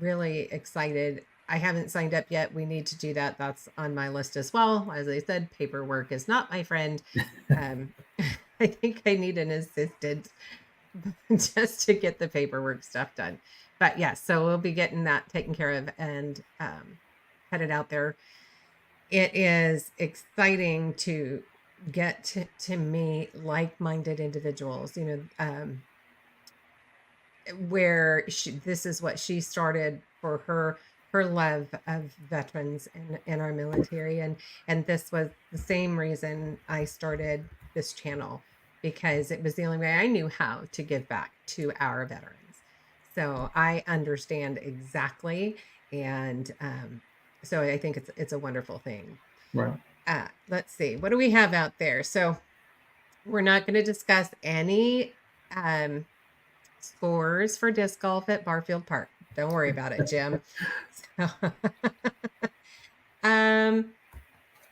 [SPEAKER 6] Really excited. I haven't signed up yet. We need to do that. That's on my list as well. As I said, paperwork is not my friend. I think I need an assistant just to get the paperwork stuff done. But yes, so we'll be getting that taken care of and headed out there. It is exciting to get to meet like-minded individuals, where this is what she started for her love of veterans and our military. And this was the same reason I started this channel, because it was the only way I knew how to give back to our veterans. So I understand exactly. And so I think it's a wonderful thing.
[SPEAKER 7] Right.
[SPEAKER 6] Let's see. What do we have out there? So we're not going to discuss any scores for disc golf at Barfield Park. Don't worry about it, Jim. So,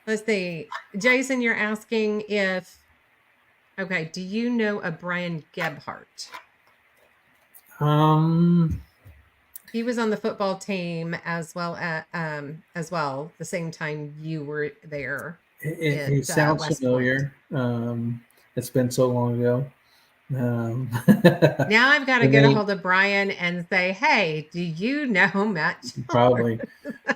[SPEAKER 6] let's see. Jason, you're asking okay, do you know a Brian Gebhardt? He was on the football team as well the same time you were there.
[SPEAKER 7] It sounds
[SPEAKER 6] West
[SPEAKER 7] familiar. It's been so long ago.
[SPEAKER 6] Now I've got to get a hold of Brian and say, hey, do you know Matt?
[SPEAKER 7] Probably.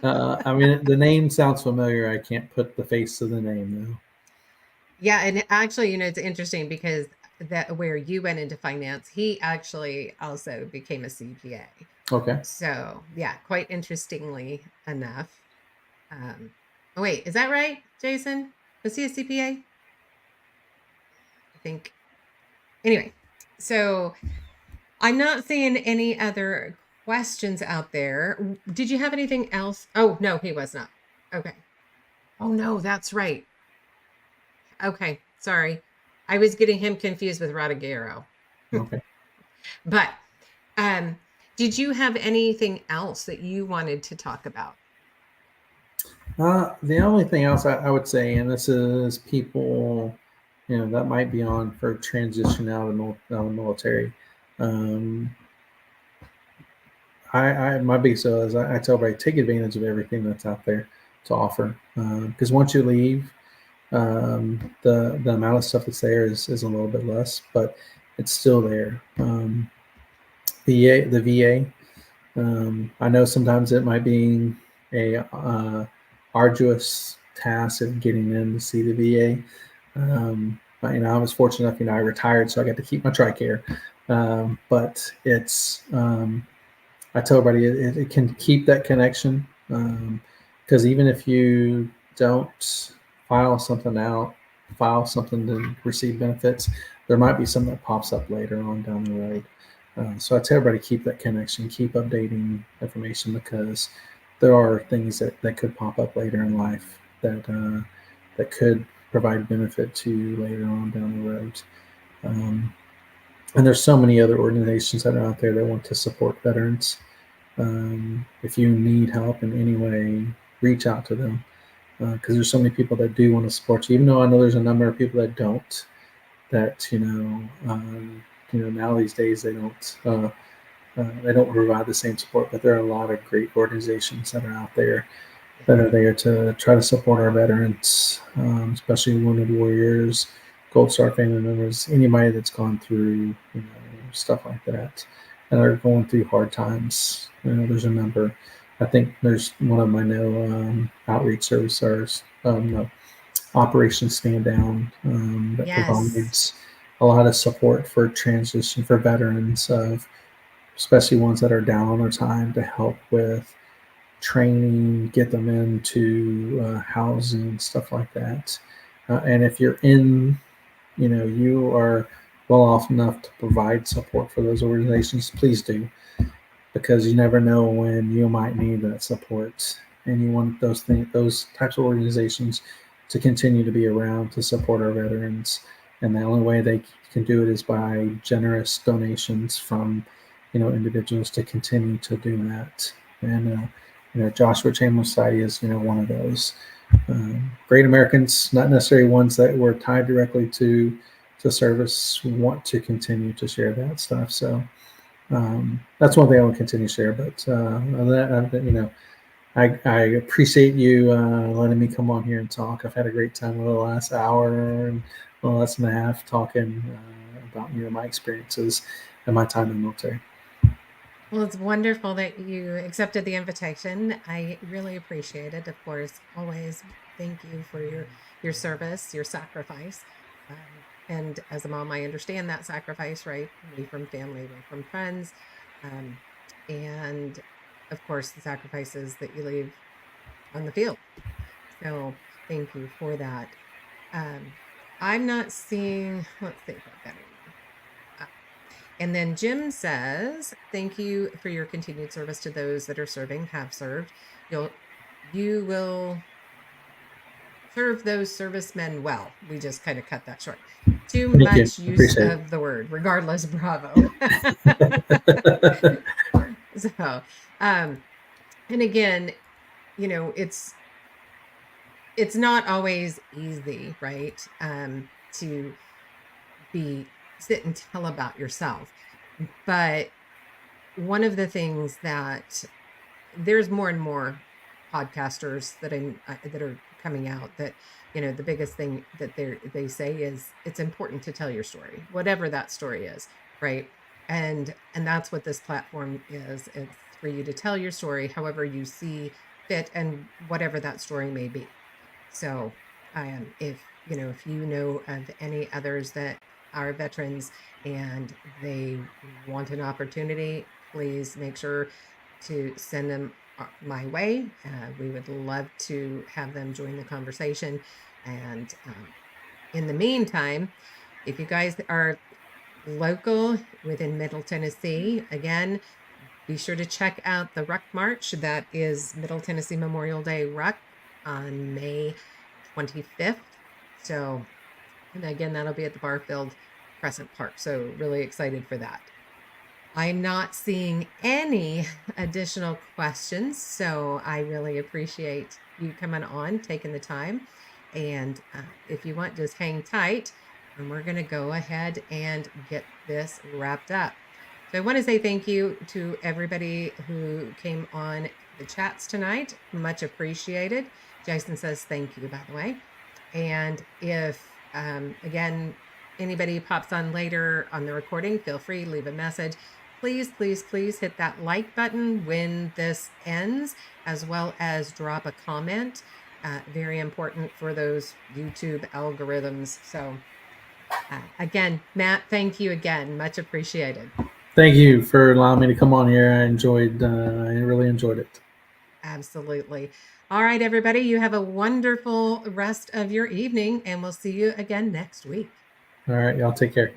[SPEAKER 7] I mean, the name sounds familiar. I can't put the face to the name though.
[SPEAKER 6] Yeah, and actually, it's interesting because where you went into finance, he actually also became a CPA.
[SPEAKER 7] Okay.
[SPEAKER 6] So yeah, quite interestingly enough. Oh wait, is that right, Jason? Was he a CPA? I think. Anyway, so I'm not seeing any other questions out there. Did you have anything else? Oh no, he was not. Okay. Oh no, that's right. Okay, sorry. I was getting him confused with Rodriguero.
[SPEAKER 7] Okay.
[SPEAKER 6] But did you have anything else that you wanted to talk about?
[SPEAKER 7] The only thing else I would say, and this is people, that might be on for transition out of the military. My biggest deal is I tell everybody, take advantage of everything that's out there to offer. Because once you leave, the amount of stuff that's there is a little bit less, but it's still there. The VA. I know sometimes it might be a arduous task of getting in to see the VA. But, I was fortunate enough, I retired, so I got to keep my TRICARE. But it's, I tell everybody it can keep that connection. Because even if you don't file something to receive benefits, there might be something that pops up later on down the road. So I tell everybody, keep that connection, keep updating information, because there are things that could pop up later in life that could provide benefit to you later on down the road. And there's so many other organizations that are out there that want to support veterans. If you need help in any way, reach out to them, because there's so many people that do want to support you. Even though I know there's a number of people that don't. That now these days they don't provide the same support. But there are a lot of great organizations that are out there that are there to try to support our veterans, especially wounded warriors, Gold Star family members, anybody that's gone through stuff like that and are going through hard times. There's a number. I think there's one of my outreach services, Operation Stand Down, that provides a lot of support for transition for veterans, especially ones that are down on their time, to help with training, get them into housing, stuff like that. And if you're you are well off enough to provide support for those organizations, please do, because you never know when you might need that support, and you want those types of organizations to continue to be around to support our veterans. And the only way they can do it is by generous donations from individuals to continue to do that. And Joshua Chamberlain Society is one of those great Americans, not necessarily ones that were tied directly to service, want to continue to share that stuff. So that's one thing I will continue to share. But I appreciate you letting me come on here and talk. I've had a great time over the last hour and less than a half talking about my experiences and my time in the military.
[SPEAKER 6] Well, it's wonderful that you accepted the invitation. I really appreciate it. Of course, always thank you for your service, your sacrifice. And as a mom, I understand that sacrifice, right? Away from family, away from friends. And of course, the sacrifices that you leave on the field. So thank you for that. I'm not seeing, let's see if I've got it. And then Jim says, thank you for your continued service to those that are serving, have served. You will serve those servicemen well. We just kind of cut that short. Too much use of the word, regardless, bravo. So, and again, it's not always easy, right? To sit and tell about yourself. But one of the things that there's more and more podcasters that are coming out, that the biggest thing that they say is it's important to tell your story, whatever that story is, right? And that's what this platform is. It's for you to tell your story however you see fit, and whatever that story may be. So if you know of any others that are veterans and they want an opportunity, please make sure to send them my way. We would love to have them join the conversation. And in the meantime, if you guys are local within Middle Tennessee, again, be sure to check out the Ruck March. That is Middle Tennessee Memorial Day Ruck on May 25th. So, and again, that'll be at the Barfield Crescent Park. So really excited for that. I'm not seeing any additional questions, so I really appreciate you coming on, taking the time. And if you want, just hang tight, and we're going to go ahead and get this wrapped up. So I want to say thank you to everybody who came on the chats tonight. Much appreciated. Jason says thank you, by the way. And if, again, anybody pops on later on the recording, feel free to leave a message. Please, please, please hit that like button when this ends, as well as drop a comment. Very important for those YouTube algorithms. So again, Matt, thank you again. Much appreciated.
[SPEAKER 7] Thank you for allowing me to come on here. I really enjoyed it.
[SPEAKER 6] Absolutely. All right, everybody, you have a wonderful rest of your evening, and we'll see you again next week.
[SPEAKER 7] All right, y'all take care.